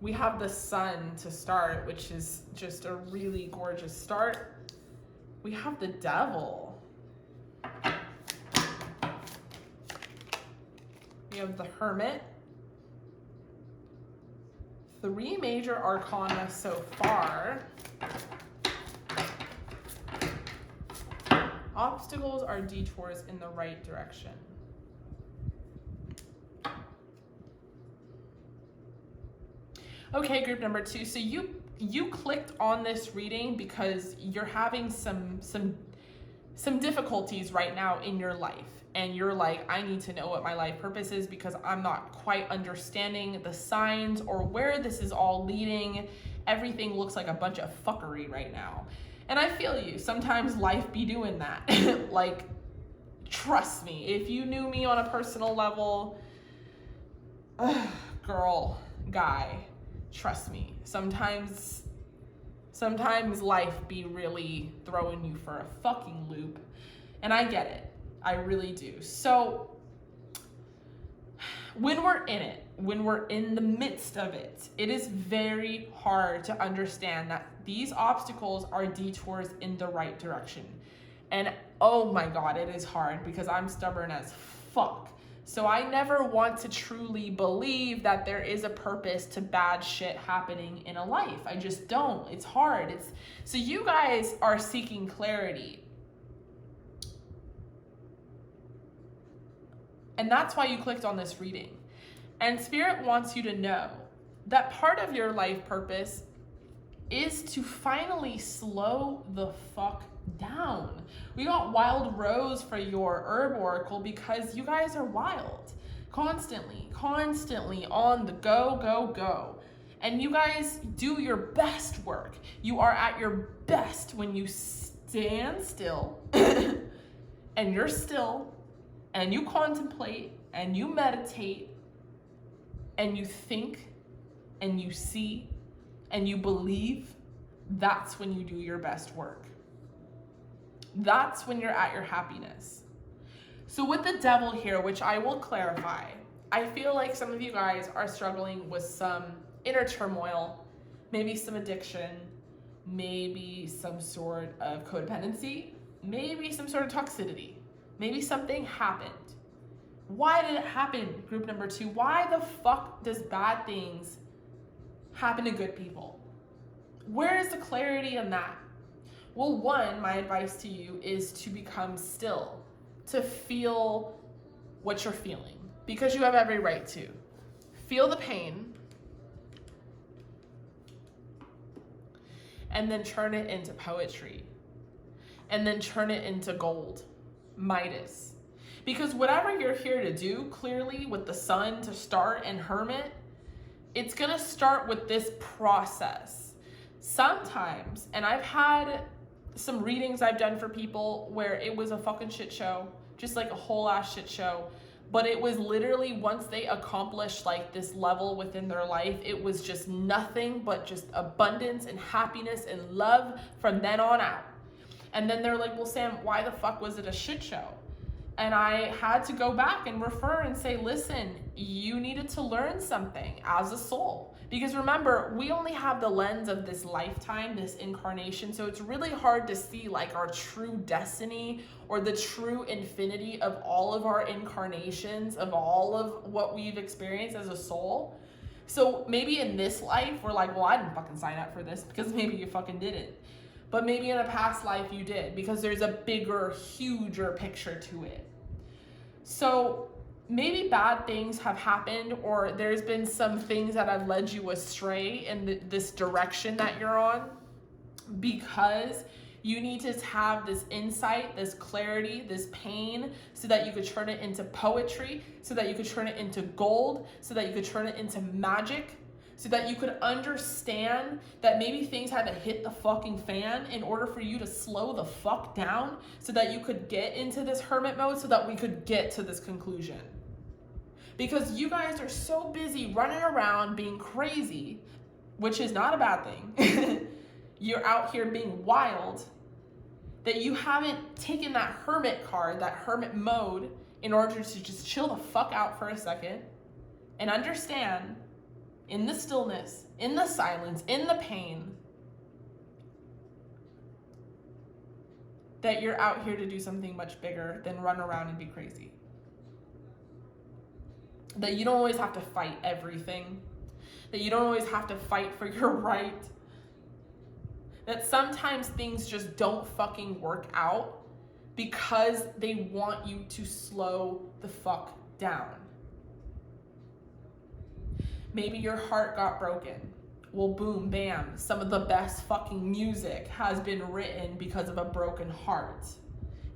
We have the Sun to start, which is just a really gorgeous start. We have the Devil. We have the Hermit. 3 major arcana so far. Obstacles are detours in the right direction. Okay, group number 2. So you you clicked on this reading because you're having some difficulties right now in your life. And you're like, I need to know what my life purpose is because I'm not quite understanding the signs or where this is all leading. Everything looks like a bunch of fuckery right now. And I feel you. Sometimes life be doing that. Like, trust me, if you knew me on a personal level, girl, guy, trust me. Sometimes life be really throwing you for a fucking loop. And I get it. I really do. So when we're in it, when we're in the midst of it, it is very hard to understand that these obstacles are detours in the right direction. And oh my God, it is hard because I'm stubborn as fuck. So I never want to truly believe that there is a purpose to bad shit happening in a life. I just don't. It's hard. So you guys are seeking clarity. And that's why you clicked on this reading. And Spirit wants you to know that part of your life purpose is to finally slow the fuck down. We got Wild Rose for your herb oracle because you guys are wild. Constantly on the go. And you guys do your best work. You are at your best when you stand still and you're still and you contemplate and you meditate and you think and you see and you believe. That's when you do your best work. That's when you're at your happiness. So with the Devil here, which I will clarify, I feel like some of you guys are struggling with some inner turmoil, maybe some addiction, maybe some sort of codependency, maybe some sort of toxicity. Maybe something happened. Why did it happen, group number 2? Why the fuck does bad things happen to good people? Where is the clarity in that? Well, one, my advice to you is to become still, to feel what you're feeling, because you have every right to. Feel the pain, and then turn it into poetry, and then turn it into gold. Midas. Because whatever you're here to do, clearly with the Sun to start and Hermit, it's gonna start with this process. Sometimes, and I've had some readings I've done for people where it was a fucking shit show, just like a whole ass shit show, but it was literally once they accomplished like this level within their life, it was just nothing but just abundance and happiness and love from then on out. And then they're like, well, Sam, why the fuck was it a shit show? And I had to go back and refer and say, listen, you needed to learn something as a soul. Because remember, we only have the lens of this lifetime, this incarnation. So it's really hard to see like our true destiny or the true infinity of all of our incarnations, of all of what we've experienced as a soul. So maybe in this life, we're like, well, I didn't fucking sign up for this, because maybe you fucking didn't. But maybe in a past life you did, because there's a bigger, huger picture to it. So maybe bad things have happened, or there's been some things that have led you astray in this direction that you're on, because you need to have this insight, this clarity, this pain, so that you could turn it into poetry, so that you could turn it into gold, so that you could turn it into magic, so that you could understand that maybe things had to hit the fucking fan in order for you to slow the fuck down, so that you could get into this hermit mode, so that we could get to this conclusion. Because you guys are so busy running around being crazy, which is not a bad thing. You're out here being wild, that you haven't taken that hermit card, that hermit mode, in order to just chill the fuck out for a second and understand, in the stillness, in the silence, in the pain, that you're out here to do something much bigger than run around and be crazy. That you don't always have to fight everything. That you don't always have to fight for your right. That sometimes things just don't fucking work out because they want you to slow the fuck down. Maybe your heart got broken. Well, boom, bam, some of the best fucking music has been written because of a broken heart.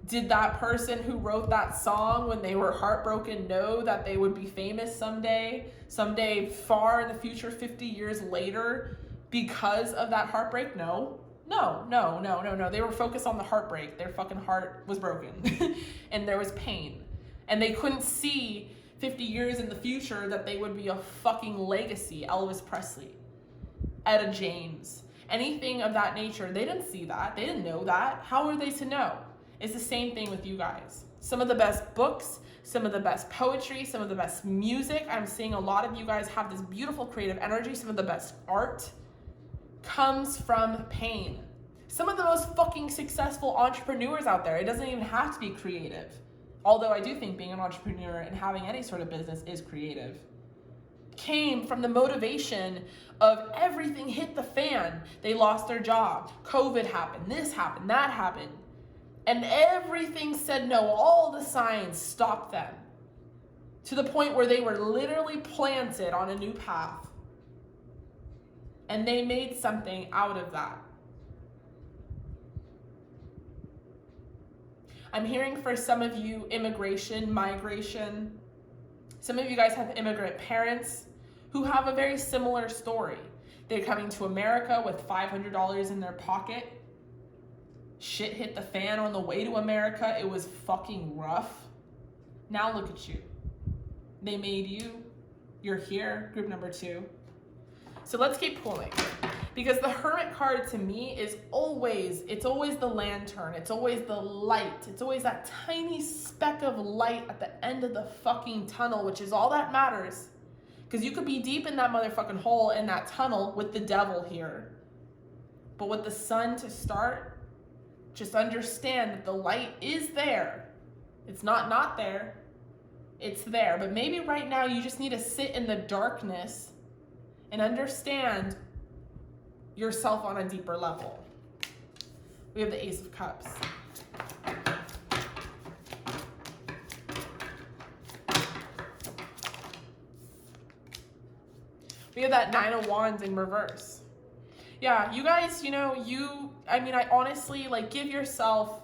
Did that person who wrote that song when they were heartbroken know that they would be famous someday far in the future, 50 years later, because of that heartbreak? No. They were focused on the heartbreak. Their fucking heart was broken and there was pain. And they couldn't see 50 years in the future that they would be a fucking legacy. Elvis Presley, Etta James, anything of that nature. They didn't see that. They didn't know that. How are they to know? It's the same thing with you guys. Some of the best books, some of the best poetry, some of the best music. I'm seeing a lot of you guys have this beautiful creative energy. Some of the best art comes from pain. Some of the most fucking successful entrepreneurs out there, it doesn't even have to be creative. Although I do think being an entrepreneur and having any sort of business is creative, came from the motivation of everything hit the fan. They lost their job. COVID happened. This happened. That happened. And everything said no. All the signs stopped them to the point where they were literally planted on a new path. And they made something out of that. I'm hearing for some of you immigration, migration. Some of you guys have immigrant parents who have a very similar story. They're coming to America with $500 in their pocket. Shit hit the fan on the way to America. It was fucking rough. Now look at you. They made you. You're here, group number 2. So let's keep pulling. Because the Hermit card to me is always the lantern. It's always the light. It's always that tiny speck of light at the end of the fucking tunnel, which is all that matters. Because you could be deep in that motherfucking hole in that tunnel with the devil here. But with the sun to start, just understand that the light is there. It's not there. It's there. But maybe right now you just need to sit in the darkness and understand yourself on a deeper level. We have the Ace of Cups. We have that Nine of Wands in reverse. Yeah, you guys, I honestly, give yourself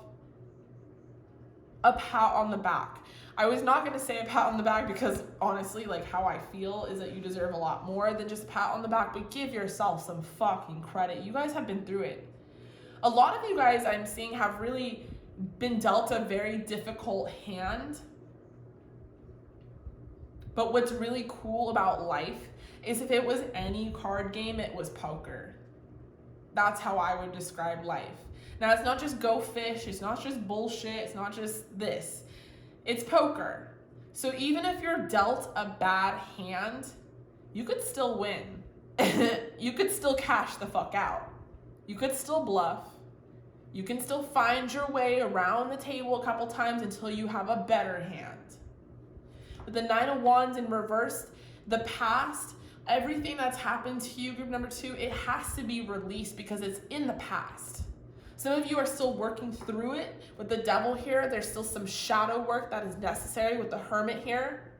a pat on the back. I was not going to say a pat on the back because honestly, how I feel is that you deserve a lot more than just a pat on the back, but give yourself some fucking credit. You guys have been through it. A lot of you guys I'm seeing have really been dealt a very difficult hand. But what's really cool about life is if it was any card game, it was poker. That's how I would describe life. Now, it's not just go fish. It's not just bullshit. It's not just this. It's poker. So even if you're dealt a bad hand, you could still win. You could still cash the fuck out. You could still bluff. You can still find your way around the table a couple times until you have a better hand. With the Nine of Wands in reverse, the past, everything that's happened to you, group number 2, it has to be released because it's in the past. Some of you are still working through it. With the devil here, there's still some shadow work that is necessary with the Hermit here.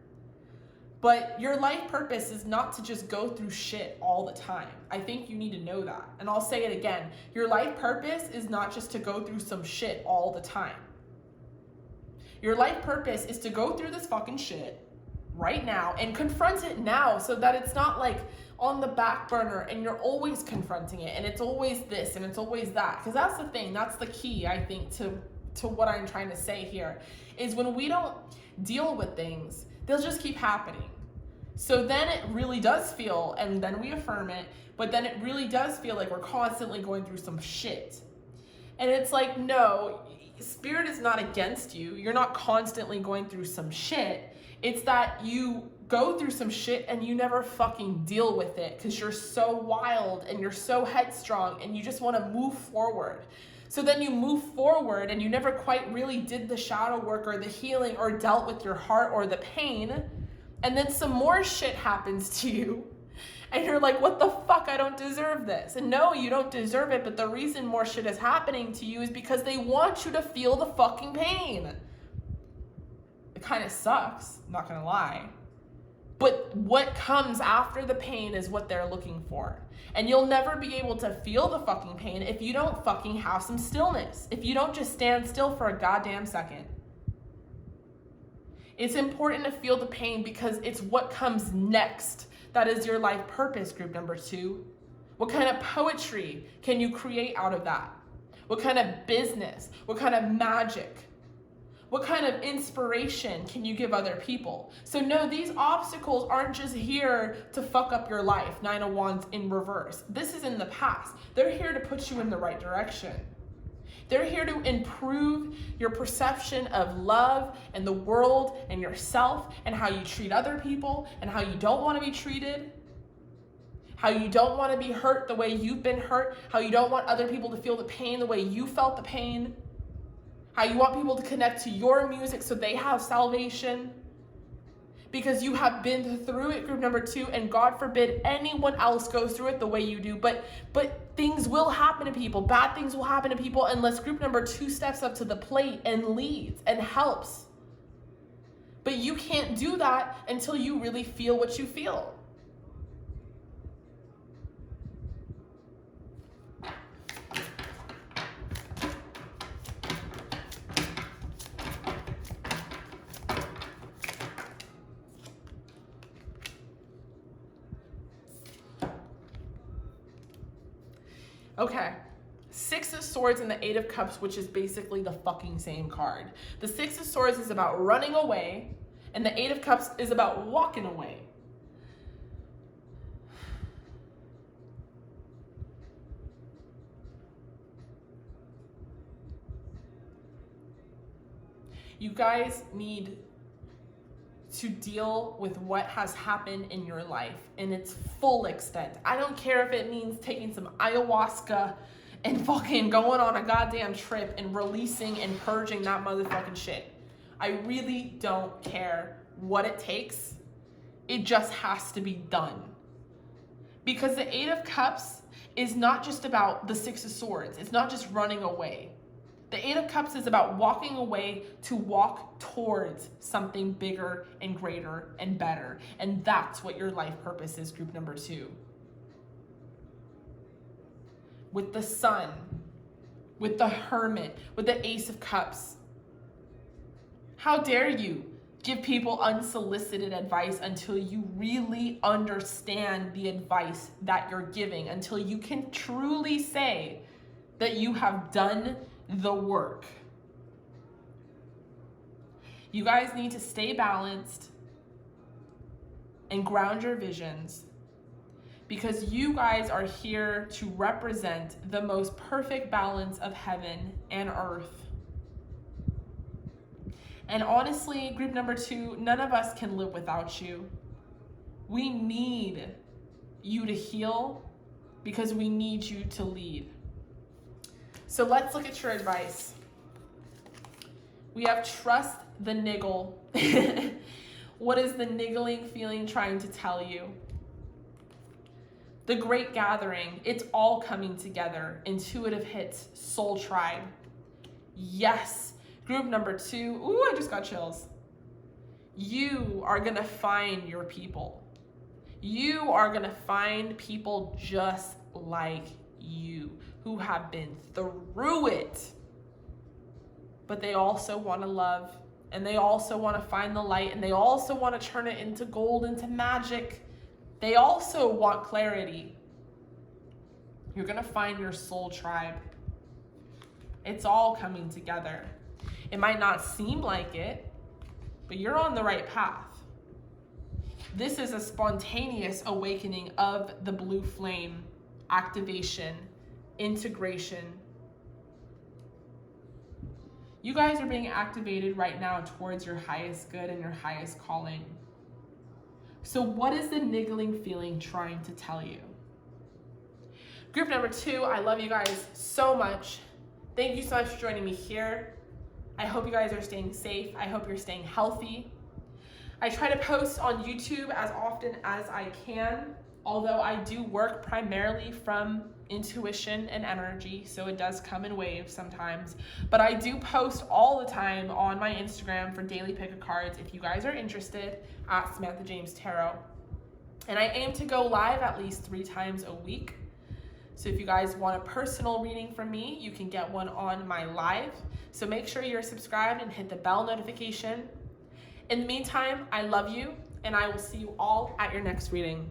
But your life purpose is not to just go through shit all the time. I think you need to know that. And I'll say it again. Your life purpose is not just to go through some shit all the time. Your life purpose is to go through this fucking shit right now and confront it now so that it's not on the back burner and you're always confronting it and it's always this and it's always that. Because that's the thing, that's the key, I think, to what I'm trying to say here, is when we don't deal with things, they'll just keep happening. So then it really does feel, and then we affirm it, but then it really does feel like we're constantly going through some shit. And it's no, Spirit is not against you. You're not constantly going through some shit. It's that you go through some shit and you never fucking deal with it because you're so wild and you're so headstrong and you just want to move forward. So then you move forward and you never quite really did the shadow work or the healing or dealt with your heart or the pain. And then some more shit happens to you. And you're like, what the fuck? I don't deserve this. And no, you don't deserve it. But the reason more shit is happening to you is because they want you to feel the fucking pain. It kind of sucks, not gonna lie. But what comes after the pain is what they're looking for. And you'll never be able to feel the fucking pain if you don't fucking have some stillness. If you don't just stand still for a goddamn second. It's important to feel the pain because it's what comes next. That is your life purpose, group number 2. What kind of poetry can you create out of that? What kind of business? What kind of magic? What kind of inspiration can you give other people? So no, these obstacles aren't just here to fuck up your life, 9 of Wands in reverse. This is in the past. They're here to put you in the right direction. They're here to improve your perception of love and the world and yourself and how you treat other people and how you don't want to be treated, how you don't want to be hurt the way you've been hurt, how you don't want other people to feel the pain the way you felt the pain, how you want people to connect to your music so they have salvation because you have been through it, group number 2, and God forbid anyone else goes through it the way you do. But things will happen to people. Bad things will happen to people unless group number 2 steps up to the plate and leads and helps. But you can't do that until you really feel what you feel. Okay, 6 of Swords and the 8 of Cups, which is basically the fucking same card. The 6 of Swords is about running away, and the 8 of Cups is about walking away. You guys need to deal with what has happened in your life in its full extent. I don't care if it means taking some ayahuasca and fucking going on a goddamn trip and releasing and purging that motherfucking shit. I really don't care what it takes. It just has to be done. Because the 8 of Cups is not just about the 6 of Swords. It's not just running away. The 8 of Cups is about walking away to walk towards something bigger and greater and better. And that's what your life purpose is, group number 2. With the Sun, with the Hermit, with the Ace of Cups. How dare you give people unsolicited advice until you really understand the advice that you're giving, until you can truly say that you have done the work. You guys need to stay balanced and ground your visions because you guys are here to represent the most perfect balance of heaven and earth. And honestly, group number 2, none of us can live without you. We need you to heal because we need you to lead. So let's look at your advice. We have trust the niggle. What is the niggling feeling trying to tell you? The Great Gathering, it's all coming together. Intuitive hits, soul tribe. Yes, group number 2. Ooh, I just got chills. You are gonna find your people. You are gonna find people just like you who have been through it, but they also want to love, and they also want to find the light, and they also want to turn it into gold, into magic. They also want clarity. You're gonna find your soul tribe. It's all coming together. It might not seem like it, but you're on the right path. This is a spontaneous awakening of the blue flame, activation, integration. You guys are being activated right now towards your highest good and your highest calling. So what is the niggling feeling trying to tell you? Group number 2, I love you guys so much. Thank you so much for joining me here. I hope you guys are staying safe. I hope you're staying healthy. I try to post on YouTube as often as I can. although I do work primarily from intuition and energy, so it does come in waves sometimes, but I do post all the time on my Instagram for daily pick-a-cards if you guys are interested, at Samantha James Tarot. And I aim to go live at least 3 times a week. So if you guys want a personal reading from me, you can get one on my live. So make sure you're subscribed and hit the bell notification. In the meantime, I love you, and I will see you all at your next reading.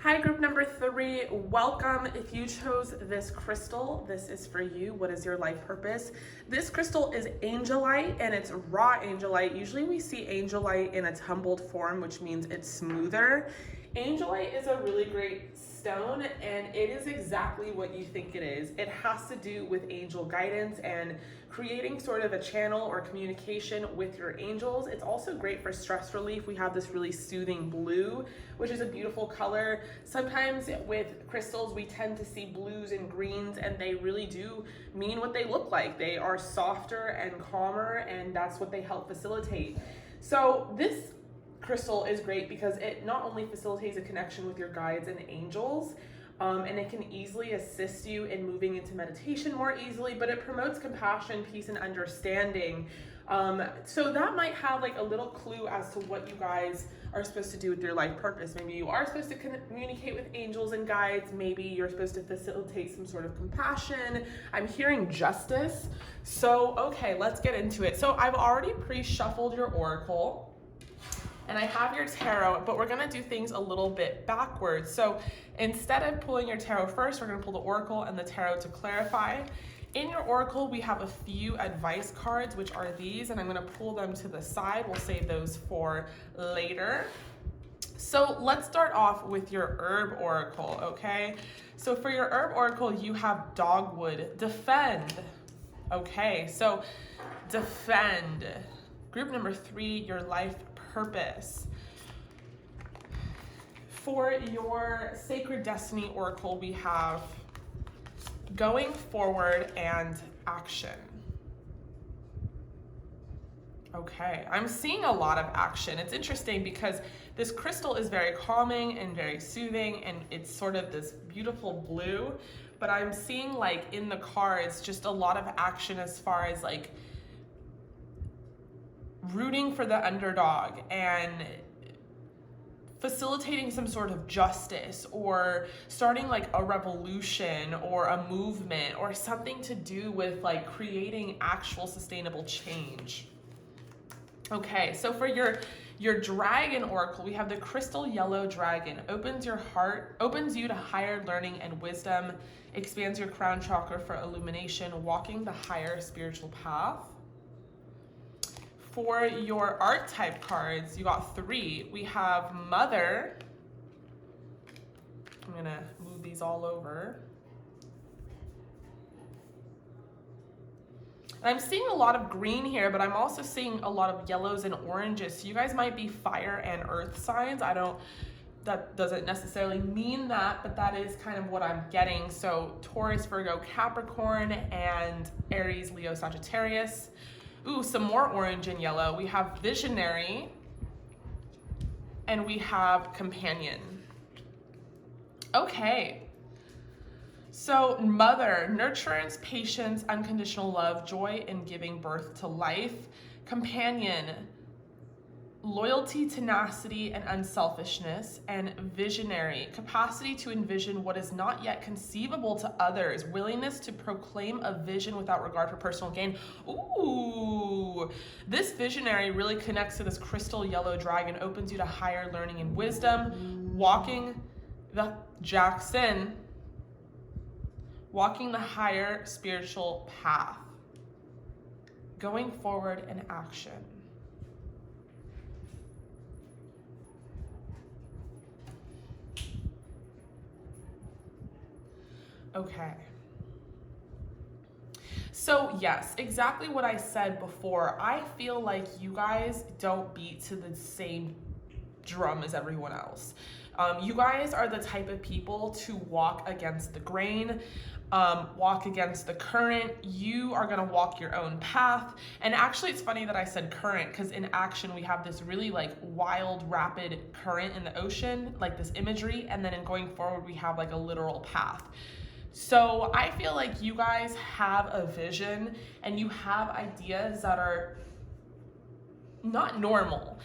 Hi, group number 3, welcome. If you chose this crystal, this is for you. What is your life purpose? This crystal is angelite, and it's raw angelite. Usually we see angelite in a tumbled form, which means it's smoother. Angelite is a really great stone, and it is exactly what you think it is. It has to do with angel guidance and creating sort of a channel or communication with your angels. It's also great for stress relief. We have this really soothing blue, which is a beautiful color. Sometimes with crystals, we tend to see blues and greens, and they really do mean what they look like. They are softer and calmer, and that's what they help facilitate. So this crystal is great because it not only facilitates a connection with your guides and angels, and it can easily assist you in moving into meditation more easily, but it promotes compassion, peace, and understanding. So that might have like a little clue as to what you guys are supposed to do with your life purpose. Maybe you are supposed to communicate with angels and guides. Maybe you're supposed to facilitate some sort of compassion. I'm hearing justice. So, okay, let's get into it. So I've already pre-shuffled your oracle, and I have your tarot, but we're gonna do things a little bit backwards. So instead of pulling your tarot first, we're gonna pull the oracle and the tarot to clarify. In your oracle, we have a few advice cards, which are these, and I'm gonna pull them to the side. We'll save those for later. So let's start off with your herb oracle, okay? So for your herb oracle, you have dogwood, defend. Okay, so defend. Group number 3, your life purpose. For your sacred destiny oracle, we have going forward and action. Okay, I'm seeing a lot of action. It's interesting because this crystal is very calming and very soothing, and it's sort of this beautiful blue, but I'm seeing like in the cards just a lot of action as far as like rooting for the underdog and facilitating some sort of justice, or starting like a revolution or a movement or something to do with like creating actual sustainable change. Okay, so for your dragon oracle, we have the crystal yellow dragon. Opens your heart, opens you to higher learning and wisdom, expands your crown chakra for illumination, walking the higher spiritual path. For your archetype cards, you got 3. We have Mother. I'm gonna move these all over. And I'm seeing a lot of green here, but I'm also seeing a lot of yellows and oranges. So you guys might be fire and earth signs. That doesn't necessarily mean that, but that is kind of what I'm getting. So Taurus, Virgo, Capricorn, and Aries, Leo, Sagittarius. Ooh, some more orange and yellow. We have visionary, and we have companion. Okay. So mother, nurturance, patience, unconditional love, joy in giving birth to life. Companion, loyalty, tenacity, and unselfishness. And visionary, capacity to envision what is not yet conceivable to others, willingness to proclaim a vision without regard for personal gain. Ooh, this visionary really connects to this crystal yellow dragon, opens you to higher learning and wisdom, walking the higher spiritual path, going forward in action. Okay. So yes, exactly what I said before. I feel like you guys don't beat to the same drum as everyone else. You guys are the type of people to walk against the grain, walk against the current. You are gonna walk your own path. And actually it's funny that I said current, because in action we have this really like wild, rapid current in the ocean, like this imagery, and then in going forward we have like a literal path. So I feel like you guys have a vision and you have ideas that are not normal.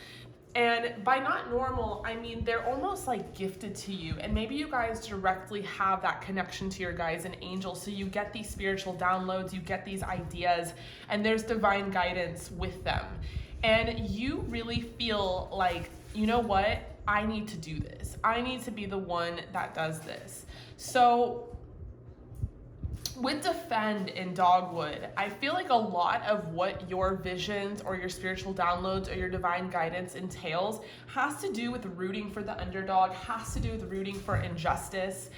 And by not normal, I mean they're almost like gifted to you. And maybe you guys directly have that connection to your guides and angels. So you get these spiritual downloads, you get these ideas, and there's divine guidance with them. And you really feel like, you know what? I need to do this. I need to be the one that does this. So with Defend in Dogwood, I feel like a lot of what your visions or your spiritual downloads or your divine guidance entails has to do with rooting for the underdog, has to do with rooting for injustice.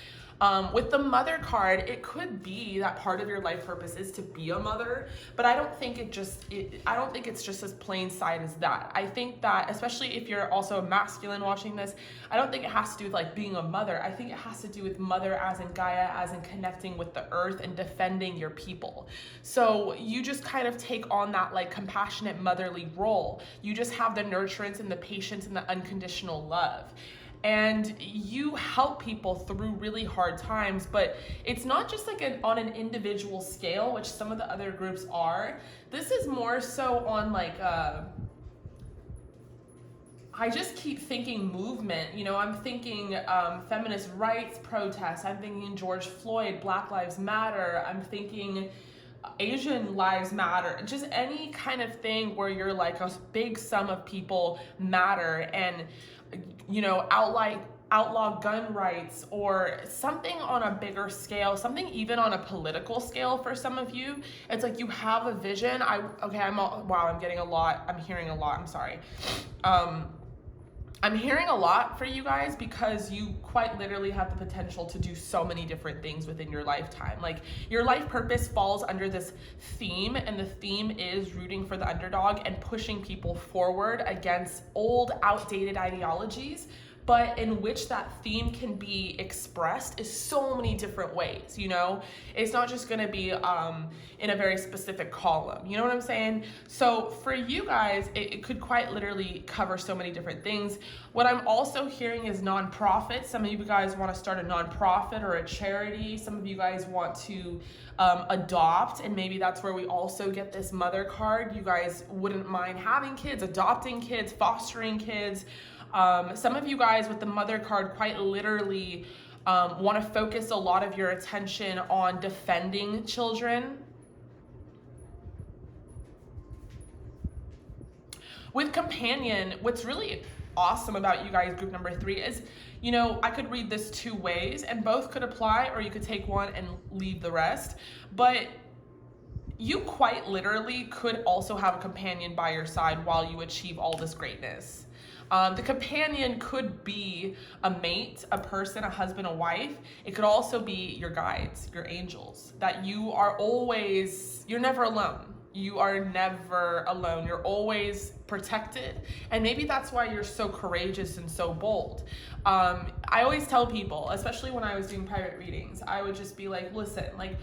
With the mother card, it could be that part of your life purpose is to be a mother, but I don't think it's just as plain sight as that. I think that, especially if you're also a masculine watching this, I don't think it has to do with like being a mother. I think it has to do with mother as in Gaia, as in connecting with the earth and defending your people. So you just kind of take on that like compassionate motherly role. You just have the nurturance and the patience and the unconditional love. And you help people through really hard times, but it's not just like on an individual scale, which some of the other groups are. This is more so on like, I just keep thinking movement. You know, I'm thinking feminist rights protests. I'm thinking George Floyd, Black Lives Matter. I'm thinking Asian lives matter. Just any kind of thing where you're like a big sum of people matter, and you know, outlaw gun rights, or something on a bigger scale, something even on a political scale for some of you. It's like you have a vision. I'm hearing a lot. I'm sorry. I'm hearing a lot for you guys because you quite literally have the potential to do so many different things within your lifetime. Like your life purpose falls under this theme, and the theme is rooting for the underdog and pushing people forward against old, outdated ideologies, but in which that theme can be expressed is so many different ways, you know? It's not just gonna be in a very specific column, you know what I'm saying? So for you guys, it could quite literally cover so many different things. What I'm also hearing is nonprofit. Some of you guys wanna start a nonprofit or a charity. Some of you guys want to adopt, and maybe that's where we also get this mother card. You guys wouldn't mind having kids, adopting kids, fostering kids. Some of you guys with the mother card quite literally want to focus a lot of your attention on defending children. With companion, what's really awesome about you guys, group number 3, is, you know, I could read this 2 ways and both could apply, or you could take one and leave the rest. But you quite literally could also have a companion by your side while you achieve all this greatness. The companion could be a mate, a person, a husband, a wife. It could also be your guides, your angels, that you're never alone. You are never alone. You're always protected. And maybe that's why you're so courageous and so bold. I always tell people, especially when I was doing private readings, I would just be like, listen, like,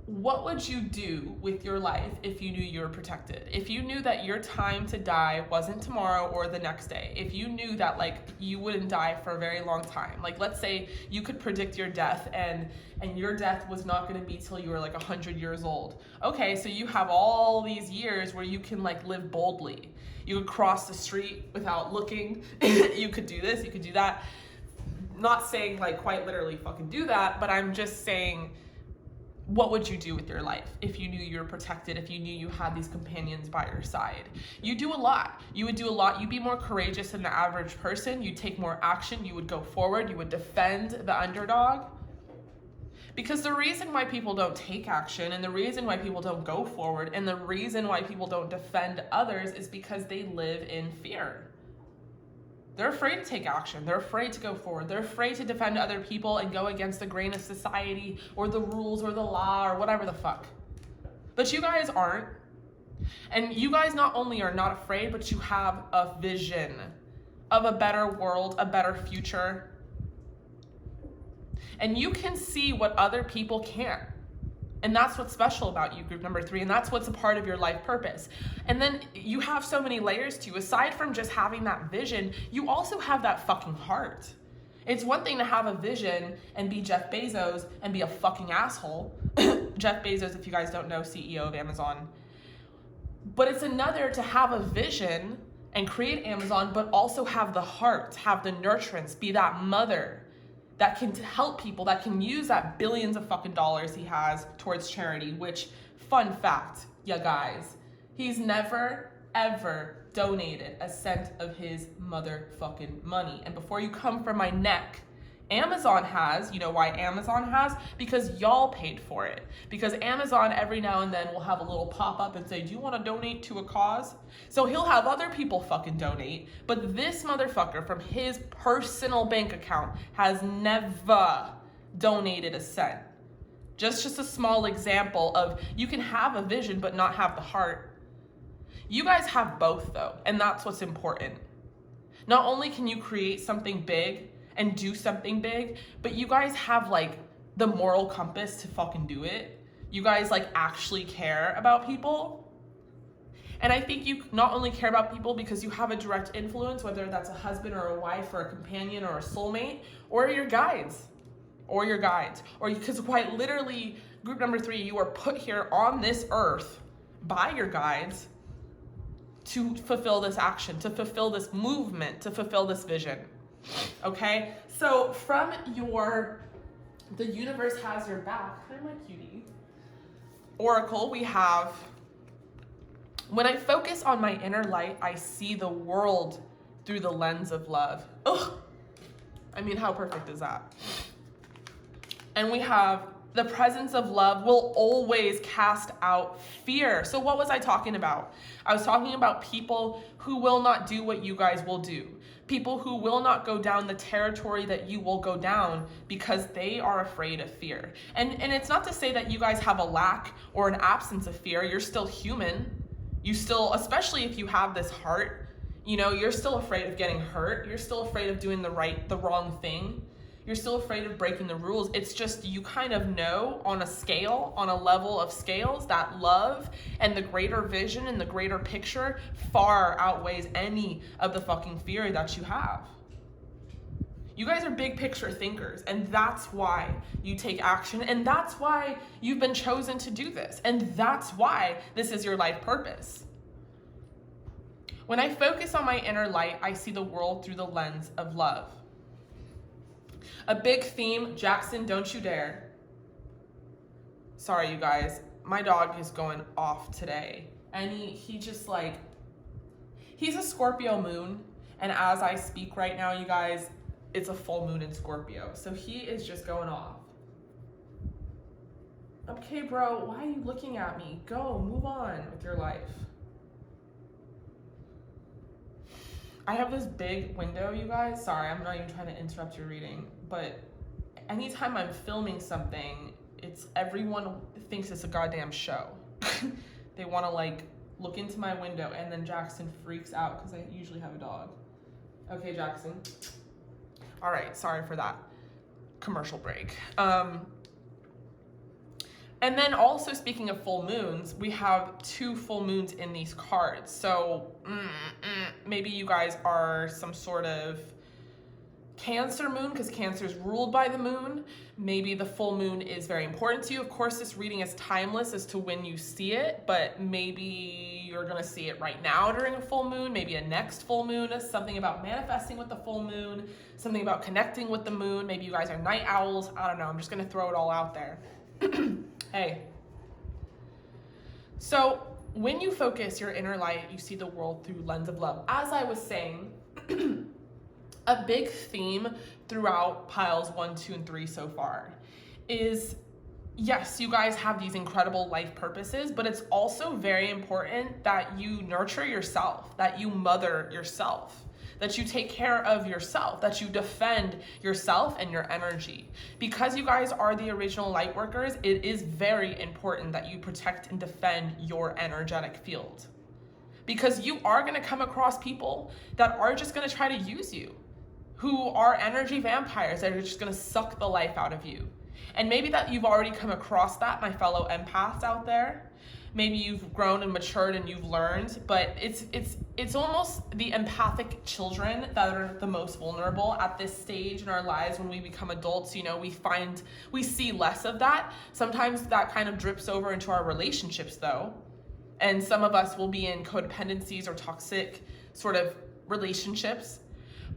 what would you do with your life if you knew you were protected? If you knew that your time to die wasn't tomorrow or the next day, if you knew that like you wouldn't die for a very long time, like let's say you could predict your death and your death was not going to be till you were like 100 years old. Okay, so you have all these years where you can like live boldly. You could cross the street without looking. You could do this, you could do that. Not saying like quite literally fucking do that, but I'm just saying, what would you do with your life if you knew you were protected, if you knew you had these companions by your side? You do a lot. You would do a lot. You'd be more courageous than the average person. You'd take more action. You would go forward. You would defend the underdog. Because the reason why people don't take action, and the reason why people don't go forward, and the reason why people don't defend others is because they live in fear. They're afraid to take action. They're afraid to go forward. They're afraid to defend other people and go against the grain of society or the rules or the law or whatever the fuck. But you guys aren't. And you guys not only are not afraid, but you have a vision. of a better world, a better future. And you can see what other people can't. And that's what's special about you, group number 3, and that's what's a part of your life purpose. And then you have so many layers to you. Aside from just having that vision, you also have that fucking heart. It's one thing to have a vision and be Jeff Bezos and be a fucking asshole. Jeff Bezos, if you guys don't know, CEO of Amazon. But it's another to have a vision and create Amazon, but also have the heart, have the nurturance, be that mother that can help people, that can use that billions of fucking dollars he has towards charity, which, fun fact, you guys, he's never, ever donated a cent of his motherfucking money. And before you come for my neck, Amazon has. You know why Amazon has? Because y'all paid for it. Because Amazon every now and then will have a little pop up and say, do you want to donate to a cause? So he'll have other people fucking donate, but this motherfucker from his personal bank account has never donated a cent. Just a small example of you can have a vision but not have the heart. You guys have both though, and that's what's important. Not only can you create something big and do something big, but you guys have like the moral compass to fucking do it. You guys like actually care about people. And I think you not only care about people because you have a direct influence, whether that's a husband or a wife or a companion or a soulmate, or your guides, or because quite literally, group number 3, you are put here on this earth by your guides to fulfill this action, to fulfill this movement, to fulfill this vision. Okay, so from the universe has your back, hi my cutie, oracle, we have, when I focus on my inner light, I see the world through the lens of love. Ugh. I mean, how perfect is that? And we have the presence of love will always cast out fear. So what was I talking about? I was talking about people who will not do what you guys will do. People who will not go down the territory that you will go down because they are afraid of fear. And it's not to say that you guys have a lack or an absence of fear. You're still human. You still, especially if you have this heart, you know, you're still afraid of getting hurt. You're still afraid of doing the wrong thing. You're still afraid of breaking the rules. It's just you kind of know on a scale, on a level of scales, that love and the greater vision and the greater picture far outweighs any of the fucking fear that you have. You guys are big picture thinkers, and that's why you take action, and that's why you've been chosen to do this, and that's why this is your life purpose. When I focus on my inner light, I see the world through the lens of love. A big theme, Jackson, don't you dare. Sorry, you guys. My dog is going off today. And he just like, he's a Scorpio moon. And as I speak right now, you guys, it's a full moon in Scorpio. So he is just going off. Okay, bro, why are you looking at me? Go, move on with your life. I have this big window, you guys. Sorry, I'm not even trying to interrupt your reading, but anytime I'm filming something, everyone thinks it's a goddamn show. They want to like look into my window, and then Jackson freaks out because I usually have a dog. Okay, Jackson. All right, sorry for that commercial break. And then also, speaking of full moons, we have 2 full moons in these cards. So maybe you guys are some sort of Cancer moon, because Cancer is ruled by the moon. Maybe the full moon is very important to you. Of course, this reading is timeless as to when you see it, but maybe you're going to see it right now during a full moon, maybe a next full moon, something about manifesting with the full moon, something about connecting with the moon. Maybe you guys are night owls. I don't know. I'm just going to throw it all out there. Hey. So when you focus your inner light, you see the world through lens of love. As I was saying, a big theme throughout piles 1, 2, and 3 so far is, yes, you guys have these incredible life purposes, but it's also very important that you nurture yourself, that you mother yourself, that you take care of yourself, that you defend yourself and your energy. Because you guys are the original light workers, it is very important that you protect and defend your energetic field. because you are going to come across people that are just going to try to use you, who are energy vampires that are just going to suck the life out of you. And maybe that you've already come across that, my fellow empaths out there. Maybe you've grown and matured and you've learned, but it's almost the empathic children that are the most vulnerable at this stage in our lives. When we become adults, you know, we see less of that. Sometimes that kind of drips over into our relationships though. And some of us will be in codependencies or toxic sort of relationships.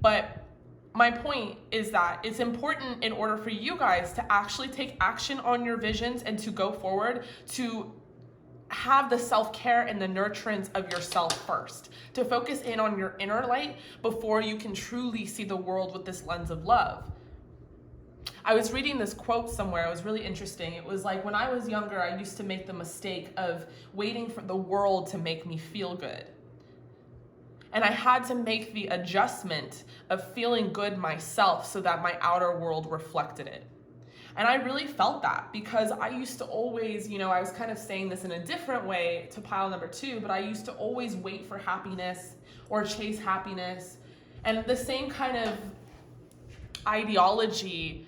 But my point is that it's important, in order for you guys to actually take action on your visions and to go forward, to have the self-care and the nurturance of yourself first, to focus in on your inner light before you can truly see the world with this lens of love. I was reading this quote somewhere. It was really interesting. It was like, when I was younger, I used to make the mistake of waiting for the world to make me feel good. And I had to make the adjustment of feeling good myself so that my outer world reflected it. And I really felt that, because I used to always, you know, I was kind of saying this in a different way to pile number 2, but I used to always wait for happiness or chase happiness. And the same kind of ideology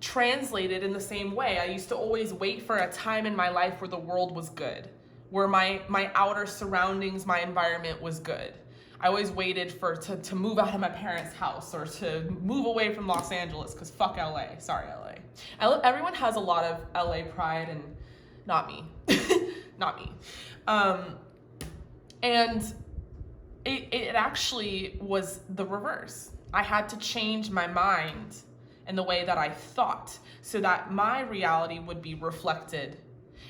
translated in the same way. I used to always wait for a time in my life where the world was good, where my outer surroundings, my environment was good. I always waited to move out of my parents' house or to move away from Los Angeles, because fuck LA. Sorry, LA. Everyone has a lot of LA pride, and not me. Not me. And it actually was the reverse. I had to change my mind and the way that I thought so that my reality would be reflected.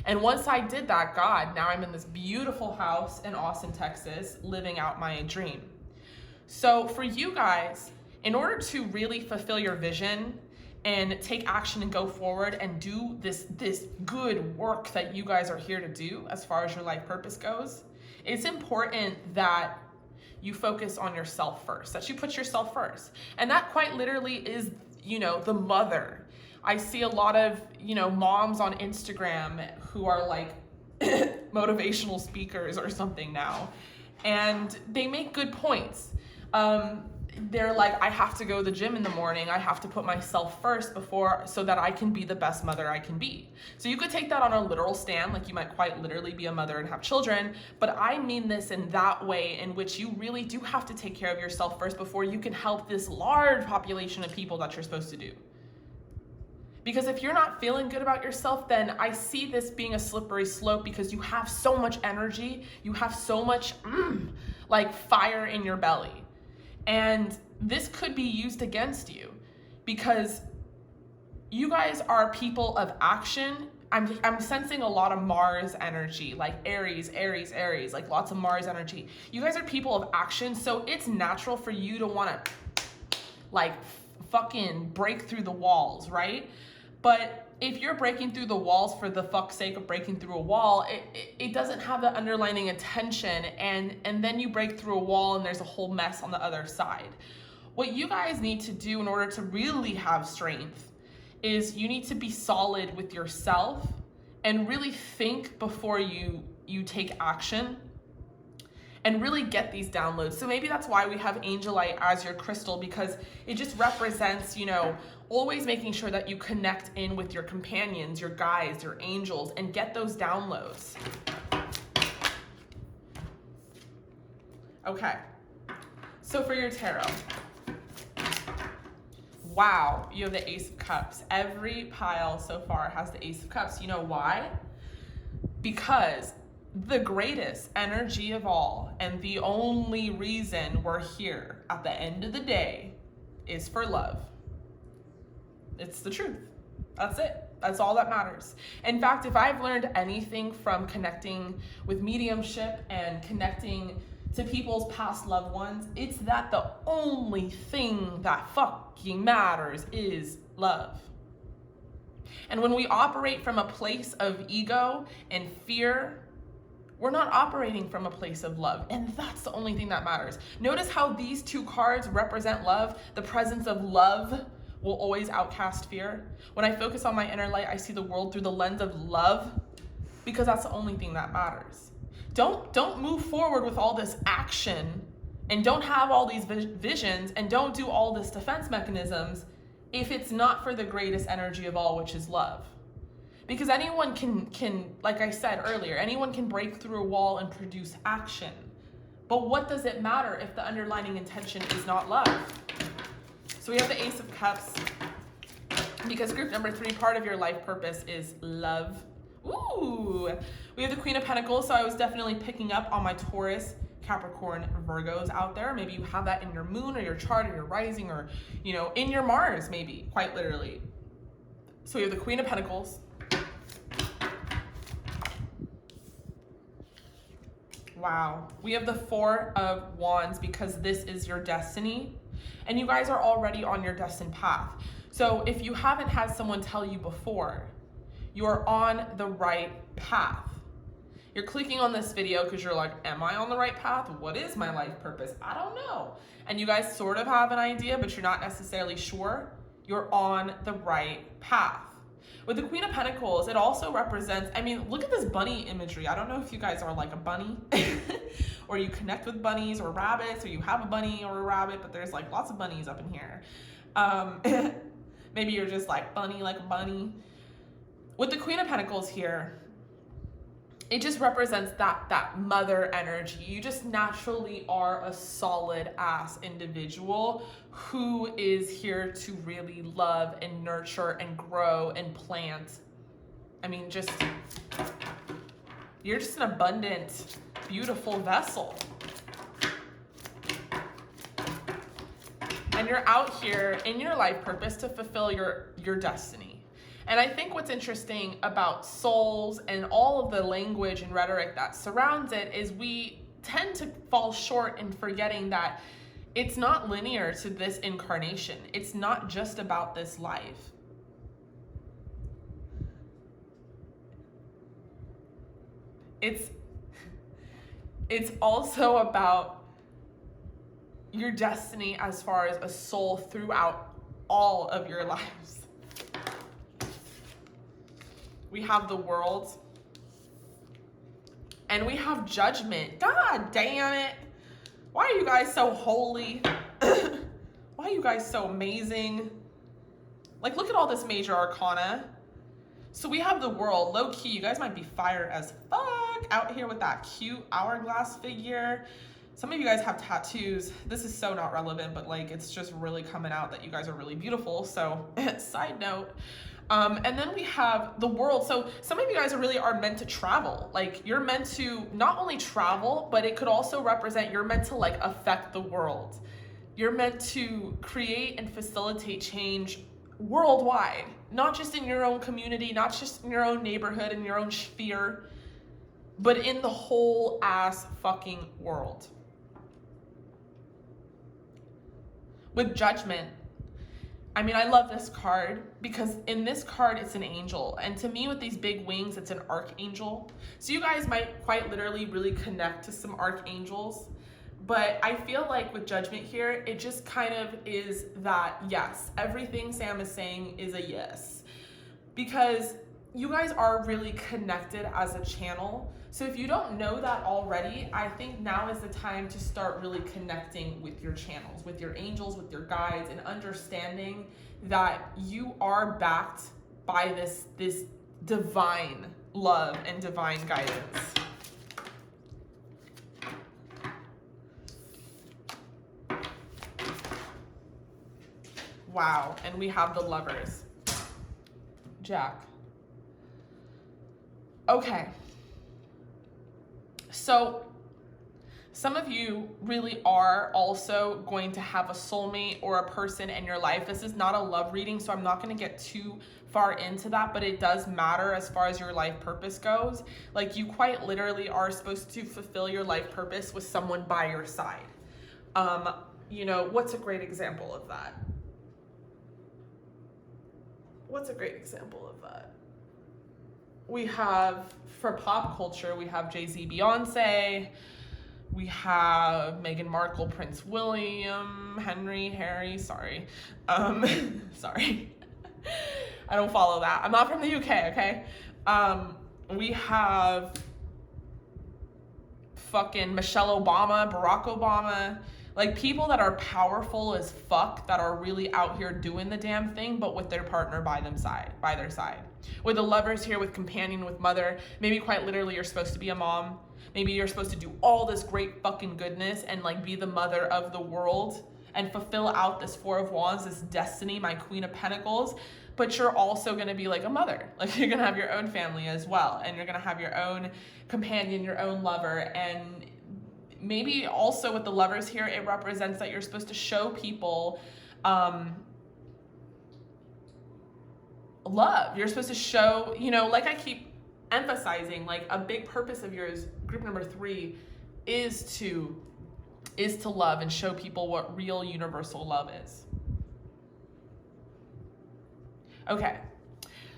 And once I did that, God, now I'm in this beautiful house in Austin, Texas, living out my dream. So for you guys, in order to really fulfill your vision and take action and go forward and do this good work that you guys are here to do as far as your life purpose goes, it's important that you focus on yourself first, that you put yourself first. And that quite literally is, you know, the mother. I see a lot of, you know, moms on Instagram who are like motivational speakers or something now, and they make good points. They're like, I have to go to the gym in the morning. I have to put myself first so that I can be the best mother I can be. So you could take that on a literal stand, like you might quite literally be a mother and have children, but I mean this in that way in which you really do have to take care of yourself first before you can help this large population of people that you're supposed to do. Because if you're not feeling good about yourself, then I see this being a slippery slope, because you have so much energy, you have so much like fire in your belly. And this could be used against you, because you guys are people of action. I'm sensing a lot of Mars energy, like Aries, like lots of Mars energy. You guys are people of action, so it's natural for you to want to like fucking break through the walls, right? But if you're breaking through the walls for the fuck's sake of breaking through a wall, it doesn't have the underlying intention, and then you break through a wall and there's a whole mess on the other side. What you guys need to do in order to really have strength is you need to be solid with yourself and really think before you take action and really get these downloads. So maybe that's why we have angelite as your crystal, because it just represents, you know, always making sure that you connect in with your companions, your guides, your angels, and get those downloads. Okay, so for your tarot, wow, you have the Ace of Cups. Every pile so far has the Ace of Cups. You know why? Because the greatest energy of all, and the only reason we're here at the end of the day, is for love. It's the truth. That's it. That's all that matters. In fact, if I've learned anything from connecting with mediumship and connecting to people's past loved ones, it's that the only thing that fucking matters is love. And when we operate from a place of ego and fear, we're not operating from a place of love, and that's the only thing that matters. Notice how these two cards represent love. The presence of love will always outcast fear. When I focus on my inner light, I see the world through the lens of love, because that's the only thing that matters. don't move forward with all this action and don't have all these visions and don't do all this defense mechanisms if it's not for the greatest energy of all, which is love. Because anyone can, like I said earlier, anyone can break through a wall and produce action. But what does it matter if the underlying intention is not love? So we have the Ace of Cups, because group number 3, part of your life purpose is love. Ooh, we have the Queen of Pentacles, so I was definitely picking up on my Taurus, Capricorn, Virgos out there. Maybe you have that in your moon or your chart or your rising, or, you know, in your Mars, maybe, quite literally. So we have the Queen of Pentacles. Wow. We have the Four of Wands, because this is your destiny. And you guys are already on your destined path. So if you haven't had someone tell you before, you're on the right path. You're clicking on this video because you're like, am I on the right path? What is my life purpose? I don't know. And you guys sort of have an idea, but you're not necessarily sure. You're on the right path. With the Queen of Pentacles, it also represents, I mean, look at this bunny imagery. I don't know if you guys are like a bunny or you connect with bunnies or rabbits, or you have a bunny or a rabbit, but there's like lots of bunnies up in here. Maybe you're just like bunny, like a bunny. With the Queen of Pentacles here, it just represents that mother energy. You just naturally are a solid ass individual who is here to really love and nurture and grow and plant. I mean, you're just an abundant, beautiful vessel. And you're out here in your life purpose to fulfill your destiny. And I think what's interesting about souls and all of the language and rhetoric that surrounds it is we tend to fall short in forgetting that it's not linear to this incarnation. It's not just about this life. It's also about your destiny as far as a soul throughout all of your lives. We have the World, and we have Judgment. God damn it. Why are you guys so holy? Why are you guys so amazing? Like, look at all this major arcana. So we have the World. Low key, you guys might be fire as fuck out here with that cute hourglass figure. Some of you guys have tattoos. This is so not relevant, but like, it's just really coming out that you guys are really beautiful. So side note. And then we have the World. So some of you guys are meant to travel. Like, you're meant to not only travel, but it could also represent you're meant to like affect the world. You're meant to create and facilitate change worldwide, not just in your own community, not just in your own neighborhood, in your own sphere, but in the whole ass fucking world. With Judgment, I mean, I love this card because in this card, it's an angel. And to me, with these big wings, it's an archangel. So you guys might quite literally really connect to some archangels. But I feel like with Judgment here, it just kind of is that yes. Everything Sam is saying is a yes. Because you guys are really connected as a channel. So if you don't know that already, I think now is the time to start really connecting with your channels, with your angels, with your guides, and understanding that you are backed by this divine love and divine guidance. Wow, and we have the Lovers. Jack. Okay. So some of you really are also going to have a soulmate or a person in your life. This is not a love reading, so I'm not going to get too far into that, but it does matter as far as your life purpose goes. Like, you quite literally are supposed to fulfill your life purpose with someone by your side. You know, what's a great example of that? What's a great example of that? We have, for pop culture, we have Jay-Z, Beyonce. We have Meghan Markle, Prince William, Harry, sorry. Sorry. I don't follow that. I'm not from the UK, okay? We have fucking Michelle Obama, Barack Obama, like people that are powerful as fuck, that are really out here doing the damn thing, but with their partner by their side. With the lovers here, with companion, with mother, maybe quite literally you're supposed to be a mom. Maybe you're supposed to do all this great fucking goodness and like be the mother of the world and fulfill out this Four of Wands, this destiny, my Queen of Pentacles. But you're also gonna be like a mother. Like you're gonna have your own family as well. And you're gonna have your own companion, your own lover. And maybe also with the lovers here, it represents that you're supposed to show people love. You're supposed to show, you know, like I keep emphasizing, like a big purpose of yours, group number 3, is to love and show people what real universal love is. Okay,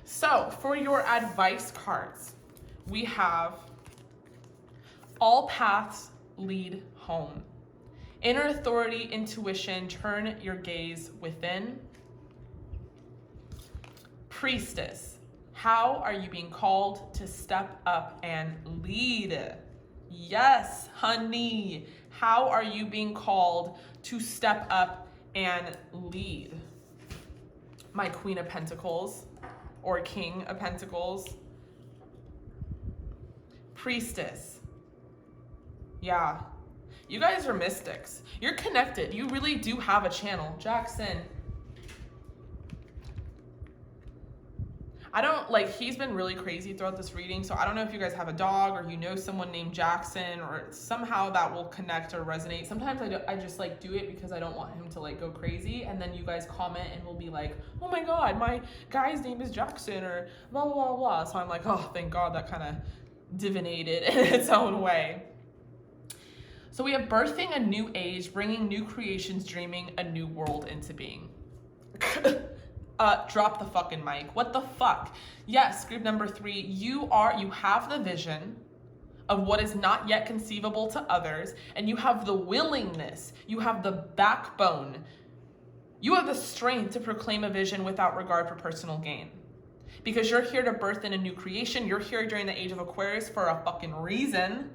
so for your advice cards, we have all paths lead home. Inner authority, intuition, turn your gaze within. Priestess, how are you being called to step up and lead? Yes, honey, how are you being called to step up and lead? My Queen of Pentacles or King of Pentacles. Priestess. Yeah, you guys are mystics. You're connected. You really do have a channel. Jackson. I don't, like, he's been really crazy throughout this reading, so I don't know if you guys have a dog or you know someone named Jackson or somehow that will connect or resonate. Sometimes I just, like, do it because I don't want him to, like, go crazy, and then you guys comment and will be like, oh my god, my guy's name is Jackson, or blah, blah, blah, blah. So I'm like, oh, thank God that kind of divinated in its own way. So we have birthing a new age, bringing new creations, dreaming a new world into being. Drop the fucking mic. What the fuck? Yes, group number 3, you have the vision of what is not yet conceivable to others, and you have the willingness, you have the backbone, you have the strength to proclaim a vision without regard for personal gain. Because you're here to birth in a new creation. You're here during the age of Aquarius for a fucking reason.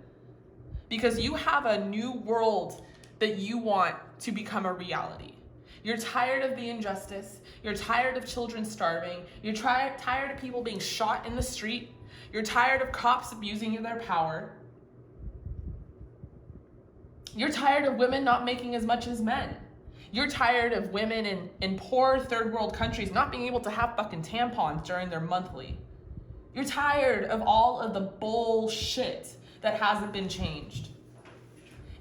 Because you have a new world that you want to become a reality. You're tired of the injustice. You're tired of children starving. You're tired of people being shot in the street. You're tired of cops abusing their power. You're tired of women not making as much as men. You're tired of women in poor third world countries not being able to have fucking tampons during their monthly. You're tired of all of the bullshit that hasn't been changed.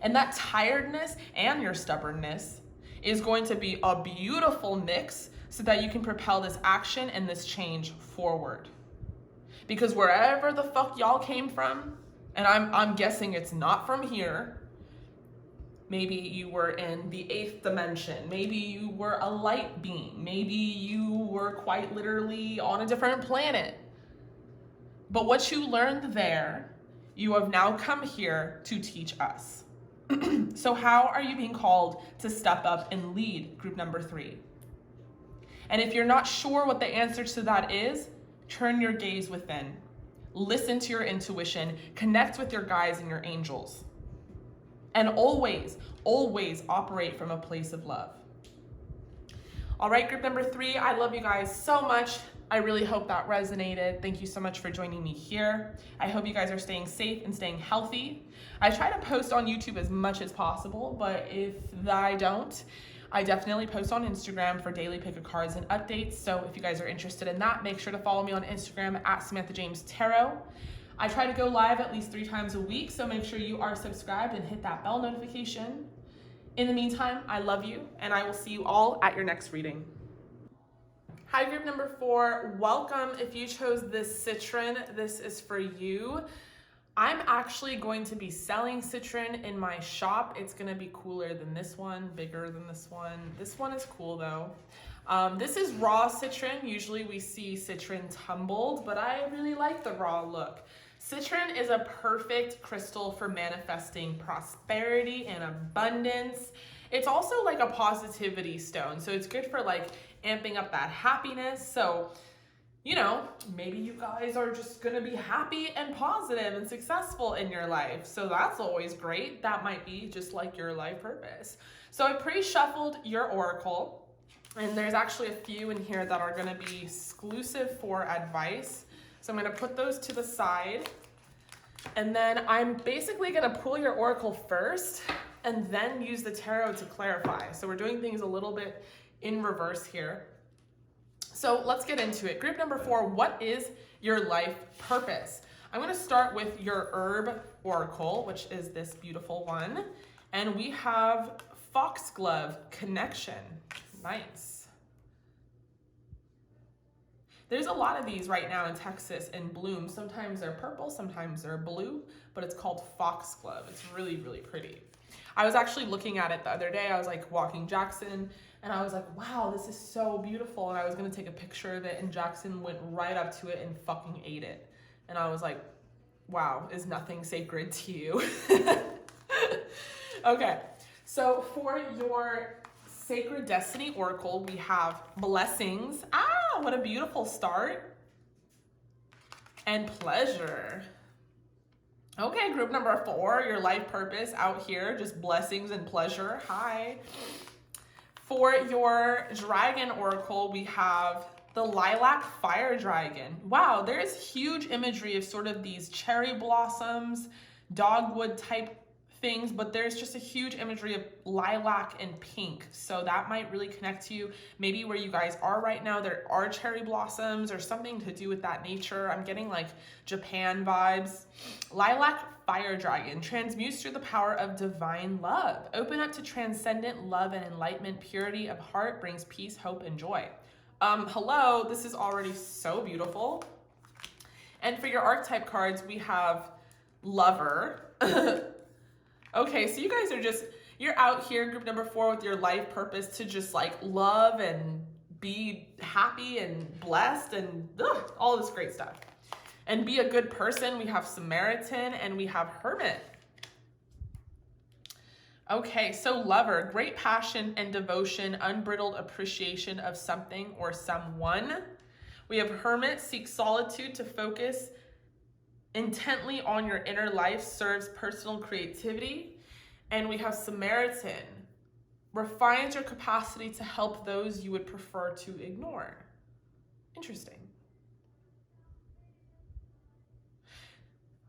And that tiredness and your stubbornness is going to be a beautiful mix so that you can propel this action and this change forward. Because wherever the fuck y'all came from, and I'm guessing it's not from here, maybe you were in the 8th dimension, maybe you were a light being, maybe you were quite literally on a different planet. But what you learned there, you have now come here to teach us. So how are you being called to step up and lead, group number 3? And if you're not sure what the answer to that is, turn your gaze within. Listen to your intuition, connect with your guides and your angels. And always, always operate from a place of love. All right, group number 3, I love you guys so much. I really hope that resonated. Thank you so much for joining me here. I hope you guys are staying safe and staying healthy. I try to post on YouTube as much as possible, but if I don't, I definitely post on Instagram for daily pick of cards and updates. So if you guys are interested in that, make sure to follow me on Instagram at Samantha James Tarot. I try to go live at least 3 times a week, so make sure you are subscribed and hit that bell notification. In the meantime, I love you, and I will see you all at your next reading. Hi, group number 4. Welcome. If you chose this citrine, this is for you. I'm actually going to be selling citrine in my shop. It's going to be cooler than this one, bigger than this one. This one is cool though. This is raw citrine. Usually we see citrine tumbled, but I really like the raw look. Citrine is a perfect crystal for manifesting prosperity and abundance. It's also like a positivity stone, so it's good for like amping up that happiness. So you know, maybe you guys are just gonna be happy and positive and successful in your life. So that's always great. That might be just like your life purpose. So I pre-shuffled your oracle, and there's actually a few in here that are gonna be exclusive for advice. So I'm gonna put those to the side. And then I'm basically gonna pull your oracle first and then use the tarot to clarify. So we're doing things a little bit in reverse here. So let's get into it. Group number 4, what is your life purpose? I'm gonna start with your herb oracle, which is this beautiful one. And we have foxglove connection. Nice. There's a lot of these right now in Texas in bloom. Sometimes they're purple, sometimes they're blue, but it's called foxglove. It's really, really pretty. I was actually looking at it the other day. I was like walking Jackson, and I was like, wow, this is so beautiful. And I was gonna take a picture of it, and Jackson went right up to it and fucking ate it. And I was like, wow, is nothing sacred to you? Okay, so for your Sacred Destiny Oracle, we have blessings. Ah, what a beautiful start. And pleasure. Okay, group number 4, your life purpose out here, just blessings and pleasure. Hi. For your Dragon Oracle, we have the Lilac Fire Dragon. Wow, there is huge imagery of sort of these cherry blossoms, dogwood type things, but there's just a huge imagery of lilac and pink. So that might really connect to you. Maybe where you guys are right now, there are cherry blossoms or something to do with that nature. I'm getting like Japan vibes. Lilac Fire Dragon transmutes through the power of divine love. Open up to transcendent love and enlightenment. Purity of heart brings peace, hope, and joy. Hello, this is already so beautiful. And for your archetype cards, we have Lover. Okay, so you guys are just, you're out here, group number 4, with your life purpose to just like love and be happy and blessed and all this great stuff. And be a good person. We have Samaritan and we have Hermit. Okay, so Lover, great passion and devotion, unbridled appreciation of something or someone. We have Hermit, seek solitude to focus intently on your inner life, serves personal creativity. And we have Samaritan, refines your capacity to help those you would prefer to ignore. Interesting.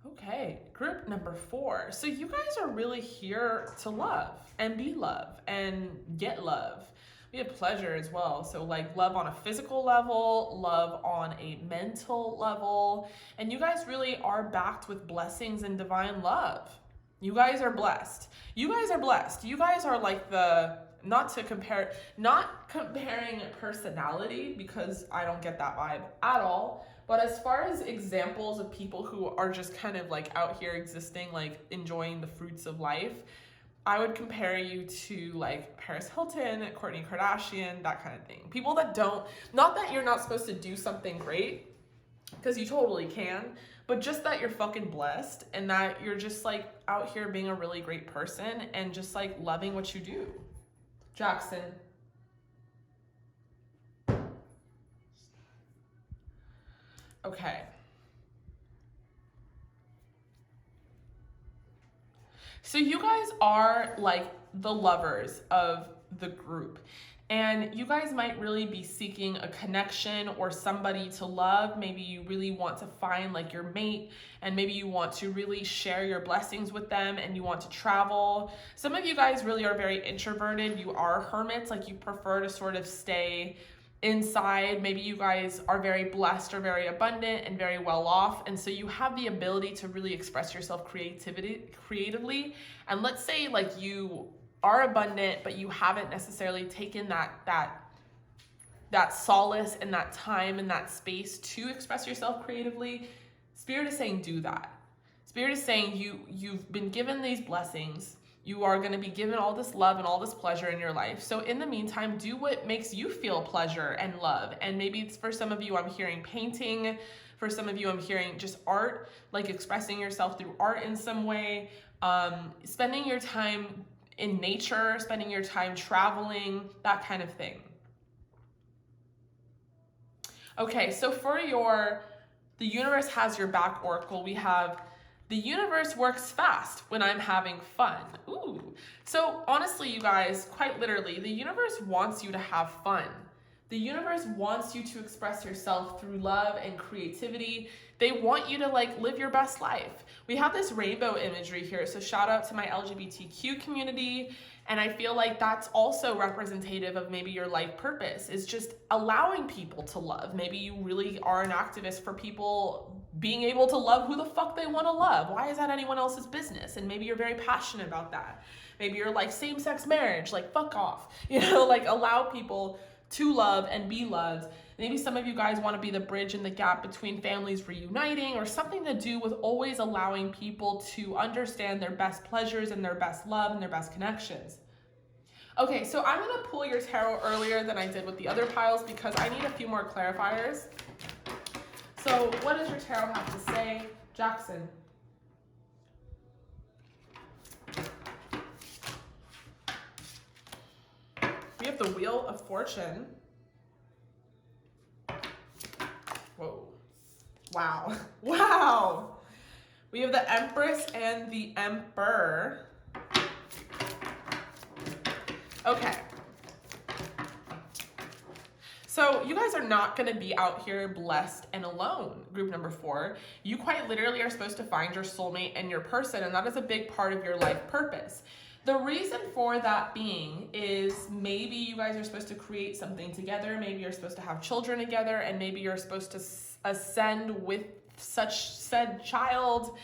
Okay, group number 4. So you guys are really here to love and be love and get love. We have pleasure as well. So like love on a physical level, love on a mental level. And you guys really are backed with blessings and divine love. You guys are blessed. You guys are blessed. You guys are like the, not comparing personality, because I don't get that vibe at all. But as far as examples of people who are just kind of like out here existing, like enjoying the fruits of life, I would compare you to like Paris Hilton, Kourtney Kardashian, that kind of thing. People that don't, not that you're not supposed to do something great, because you totally can, but just that you're fucking blessed and that you're just like out here being a really great person and just like loving what you do. Jackson. Okay. So you guys are like the lovers of the group, and you guys might really be seeking a connection or somebody to love. Maybe you really want to find like your mate, and maybe you want to really share your blessings with them and you want to travel. Some of you guys really are very introverted. You are hermits, like you prefer to sort of stay inside. Maybe you guys are very blessed or very abundant and very well off, and so you have the ability to really express yourself creatively. And let's say like you are abundant, but you haven't necessarily taken that solace and that time and that space to express yourself creatively. Spirit is saying do that. Spirit is saying you've been given these blessings. You are going to be given all this love and all this pleasure in your life. So in the meantime, do what makes you feel pleasure and love. And maybe it's, for some of you, I'm hearing painting. For some of you, I'm hearing just art, like expressing yourself through art in some way. Spending your time in nature, spending your time traveling, that kind of thing. Okay, so for the universe has your back oracle, we have the universe works fast when I'm having fun. Ooh. So honestly, you guys, quite literally, the universe wants you to have fun. The universe wants you to express yourself through love and creativity. They want you to like live your best life. We have this rainbow imagery here, so shout out to my LGBTQ community. And I feel like that's also representative of maybe your life purpose, is just allowing people to love. Maybe you really are an activist for people being able to love who the fuck they want to love. Why is that anyone else's business? And maybe you're very passionate about that. Maybe you're like same-sex marriage, like fuck off. You know, like allow people to love and be loved. Maybe some of you guys want to be the bridge in the gap between families reuniting, or something to do with always allowing people to understand their best pleasures and their best love and their best connections. Okay, so I'm going to pull your tarot earlier than I did with the other piles because I need a few more clarifiers. So what does your tarot have to say, Jackson? We have the Wheel of Fortune. Whoa. Wow. Wow. We have the Empress and the Emperor. Okay. So you guys are not going to be out here blessed and alone, group number 4. You quite literally are supposed to find your soulmate and your person, and that is a big part of your life purpose. The reason for that being is maybe you guys are supposed to create something together, maybe you're supposed to have children together, and maybe you're supposed to ascend with such said child.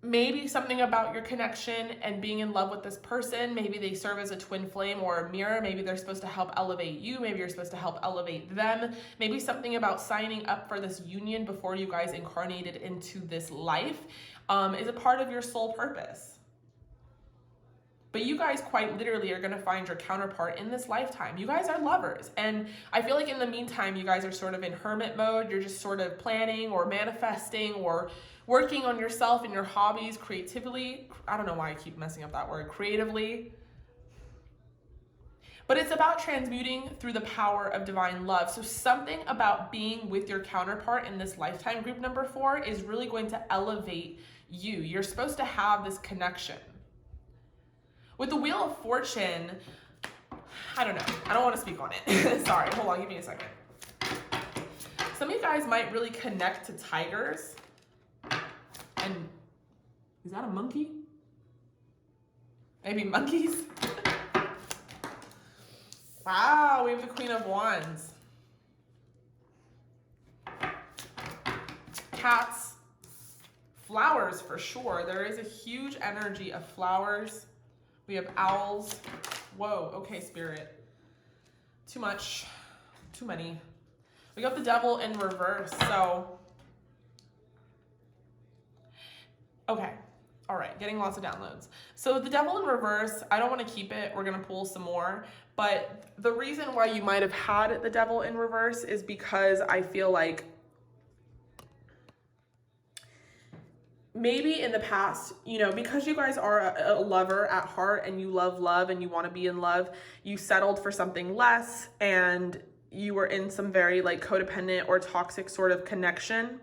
Maybe something about your connection and being in love with this person. Maybe they serve as a twin flame or a mirror. Maybe they're supposed to help elevate you. Maybe you're supposed to help elevate them. Maybe something about signing up for this union before you guys incarnated into this life is a part of your soul purpose. But you guys quite literally are going to find your counterpart in this lifetime. You guys are lovers. And I feel like in the meantime, you guys are sort of in hermit mode. You're just sort of planning or manifesting or working on yourself and your hobbies creatively. I don't know why I keep messing up that word, creatively. But it's about transmuting through the power of divine love. So something about being with your counterpart in this lifetime, group number 4, is really going to elevate you. You're supposed to have this connection. With the Wheel of Fortune, I don't know. I don't want to speak on it. Sorry, hold on, give me a second. Some of you guys might really connect to tigers. And is that a monkey? Maybe monkeys? Wow, we have the Queen of Wands. Cats. Flowers for sure. There is a huge energy of flowers. We have owls. Whoa, okay, Spirit. Too much, too many. We got the Devil in reverse, so. Okay, all right, getting lots of downloads. So the Devil in reverse, I don't want to keep it. We're gonna pull some more. But the reason why you might have had the Devil in reverse is because I feel like maybe in the past, you know, because you guys are a lover at heart and you love love and you want to be in love, you settled for something less and you were in some very like codependent or toxic sort of connection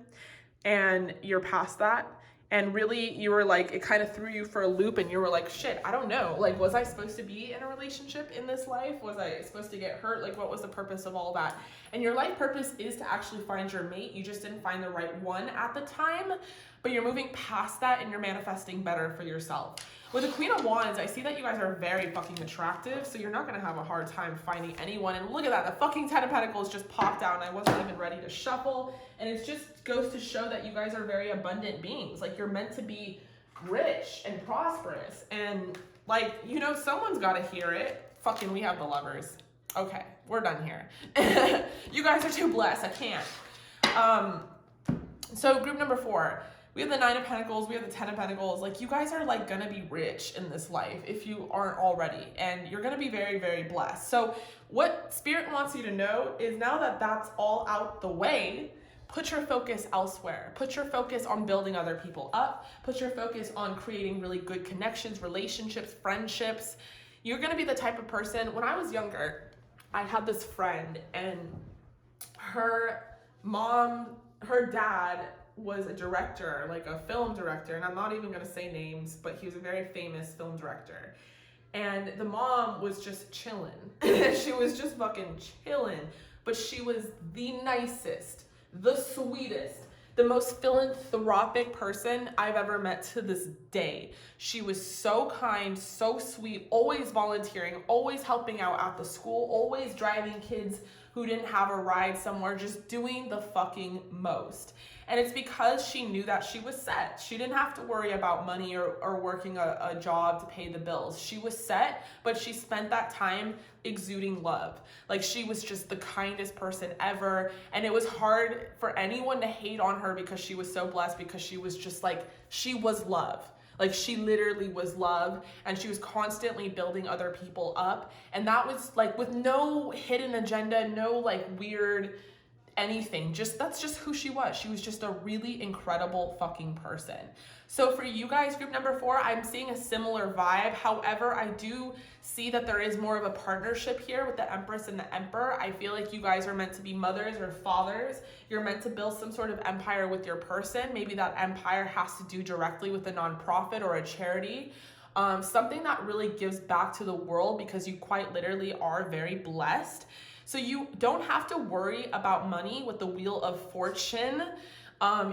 and you're past that. And really you were like, it kind of threw you for a loop and you were like, shit, I don't know. Like, was I supposed to be in a relationship in this life? Was I supposed to get hurt? Like, what was the purpose of all that? And your life purpose is to actually find your mate. You just didn't find the right one at the time, but you're moving past that and you're manifesting better for yourself. With the Queen of Wands, I see that you guys are very fucking attractive, so you're not going to have a hard time finding anyone. And look at that, the fucking 10 of Pentacles just popped out and I wasn't even ready to shuffle. And it just goes to show that you guys are very abundant beings. Like, you're meant to be rich and prosperous. And like, you know, someone's got to hear it. Fucking, we have the Lovers. Okay, we're done here. You guys are too blessed, I can't. So group number 4. We have the 9 of Pentacles, we have the 10 of Pentacles. Like, you guys are like gonna be rich in this life if you aren't already, and you're gonna be very, very blessed. So what Spirit wants you to know is now that that's all out the way, put your focus elsewhere. Put your focus on building other people up. Put your focus on creating really good connections, relationships, friendships. You're gonna be the type of person, when I was younger, I had this friend and her dad was a director, like a film director, and I'm not even gonna say names, but he was a very famous film director. And the mom was just chilling. She was just fucking chilling. But she was the nicest, the sweetest, the most philanthropic person I've ever met to this day. She was so kind, so sweet, always volunteering, always helping out at the school, always driving kids who didn't have a ride somewhere, just doing the fucking most. And it's because she knew that she was set. She didn't have to worry about money or working a job to pay the bills. She was set, but she spent that time exuding love. Like, she was just the kindest person ever. And it was hard for anyone to hate on her because she was so blessed, because she was just like, she was love. Like, she literally was love, and she was constantly building other people up. And that was like with no hidden agenda, no like weird anything. That's just who she was. She was just a really incredible fucking person. So for you guys, group number 4, I'm seeing a similar vibe. However, I do see that there is more of a partnership here with the Empress and the Emperor. I feel like you guys are meant to be mothers or fathers. You're meant to build some sort of empire with your person. Maybe that empire has to do directly with a nonprofit or a charity. Something that really gives back to the world, because you quite literally are very blessed. So you don't have to worry about money with the Wheel of Fortune.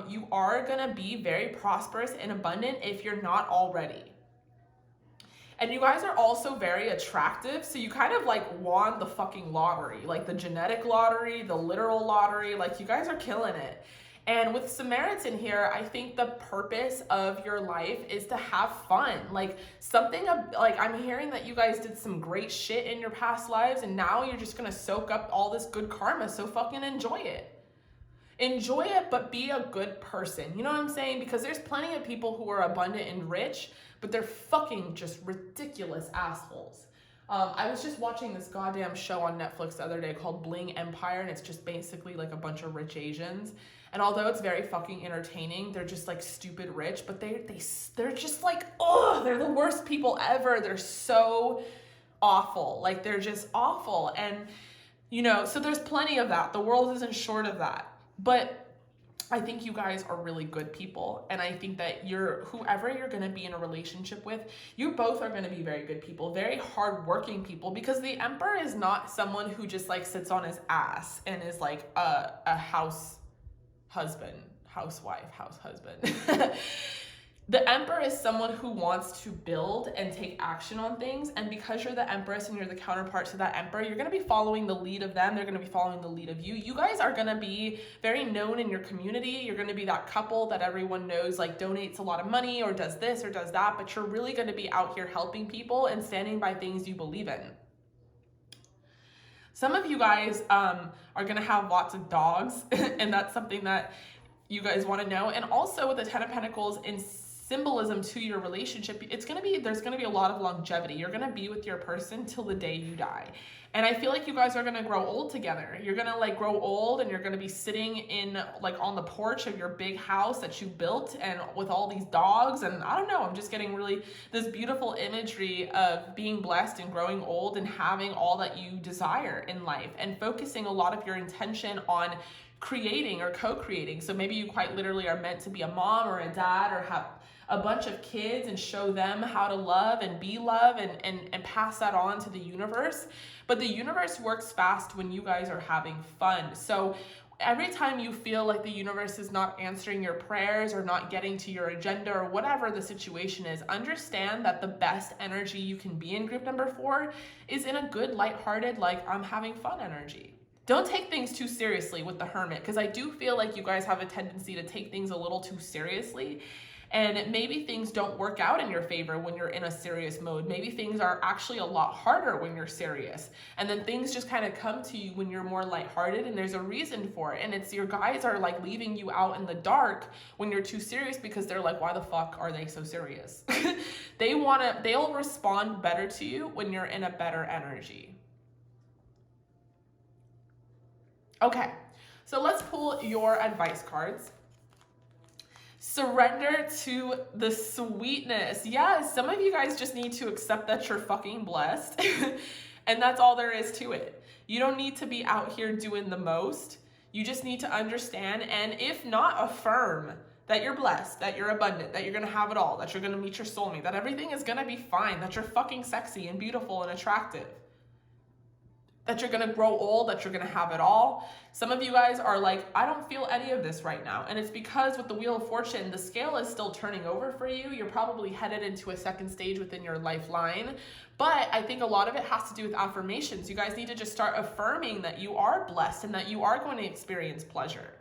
You are gonna be very prosperous and abundant if you're not already. And you guys are also very attractive, so you kind of like won the fucking lottery, like the genetic lottery, the literal lottery, like you guys are killing it. And with Samaritan here, I think the purpose of your life is to have fun. Like something like, I'm hearing that you guys did some great shit in your past lives, and now you're just gonna soak up all this good karma, so fucking enjoy it. Enjoy it, but be a good person. You know what I'm saying? Because there's plenty of people who are abundant and rich, but they're fucking just ridiculous assholes. I was just watching this goddamn show on Netflix the other day called Bling Empire, and it's just basically like a bunch of rich Asians. And although it's very fucking entertaining, they're just like stupid rich, but they're just like, oh, they're the worst people ever. They're so awful. Like, they're just awful. And, you know, so there's plenty of that. The world isn't short of that. But I think you guys are really good people. And I think that whoever you're going to be in a relationship with, you both are going to be very good people, very hardworking people, because the Emperor is not someone who just like sits on his ass and is like a house husband. The Emperor is someone who wants to build and take action on things. And because you're the Empress and you're the counterpart to that Emperor, you're going to be following the lead of them. They're going to be following the lead of you. You guys are going to be very known in your community. You're going to be that couple that everyone knows, like, donates a lot of money or does this or does that. But you're really going to be out here helping people and standing by things you believe in. Some of you guys are going to have lots of dogs, and that's something that you guys want to know. And also with the Ten of Pentacles in symbolism to your relationship, there's going to be a lot of longevity. You're going to be with your person till the day you die. And I feel like you guys are going to grow old together. You're going to like grow old, and you're going to be sitting in like on the porch of your big house that you built, and with all these dogs. And I don't know, I'm just getting really this beautiful imagery of being blessed and growing old and having all that you desire in life, and focusing a lot of your intention on creating or co-creating. So maybe you quite literally are meant to be a mom or a dad, or have a bunch of kids and show them how to love and be love and pass that on to the universe. But the universe works fast when you guys are having fun. So every time you feel like the universe is not answering your prayers or not getting to your agenda or whatever the situation is, understand that the best energy you can be in group number 4 is in a good, lighthearted, like, I'm having fun energy. Don't take things too seriously with the Hermit, because I do feel like you guys have a tendency to take things a little too seriously. And maybe things don't work out in your favor when you're in a serious mode. Maybe things are actually a lot harder when you're serious. And then things just kind of come to you when you're more lighthearted, and there's a reason for it. And it's your guys are like leaving you out in the dark when you're too serious, because they're like, why the fuck are they so serious? They'll respond better to you when you're in a better energy. Okay, so let's pull your advice cards. Surrender to the sweetness. Yeah, some of you guys just need to accept that you're fucking blessed. And that's all there is to it. You don't need to be out here doing the most. You just need to understand, and if not, affirm that you're blessed, that you're abundant, that you're gonna have it all, that you're gonna meet your soulmate, that everything is gonna be fine, that you're fucking sexy and beautiful and attractive, that you're gonna grow old, that you're gonna have it all. Some of you guys are like, I don't feel any of this right now. And it's because with the Wheel of Fortune, the scale is still turning over for you. You're probably headed into a second stage within your lifeline. But I think a lot of it has to do with affirmations. You guys need to just start affirming that you are blessed and that you are going to experience pleasure.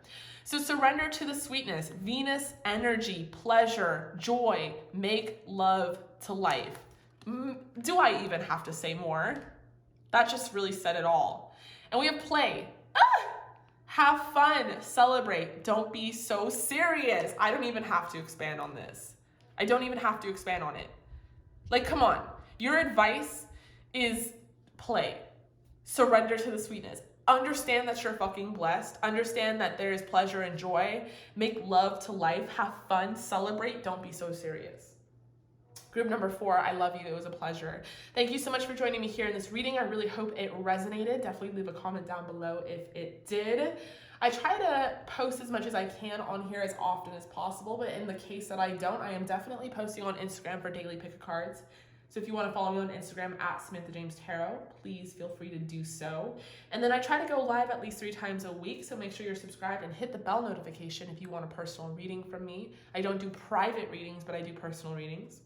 So surrender to the sweetness, Venus energy, pleasure, joy, make love to life. Do I even have to say more? That just really said it all. And we have play. Have fun, celebrate, don't be so serious. I don't even have to expand on this. I don't even have to expand on it. Like, come on. Your advice is play. Surrender to the sweetness. Understand that you're fucking blessed. Understand that there is pleasure and joy. Make love to life. Have fun, celebrate, don't be so serious. Group number 4, I love you. It was a pleasure. Thank you so much for joining me here in this reading. I really hope it resonated. Definitely leave a comment down below if it did. I try to post as much as I can on here as often as possible, but in the case that I don't, I am definitely posting on Instagram for daily pick a cards. So if you want to follow me on Instagram at Samantha James Tarot, please feel free to do so. And then I try to go live at least 3 times a week, so make sure you're subscribed and hit the bell notification if you want a personal reading from me. I don't do private readings, but I do personal readings.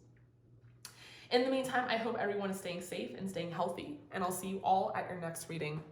In the meantime, I hope everyone is staying safe and staying healthy, and I'll see you all at your next reading.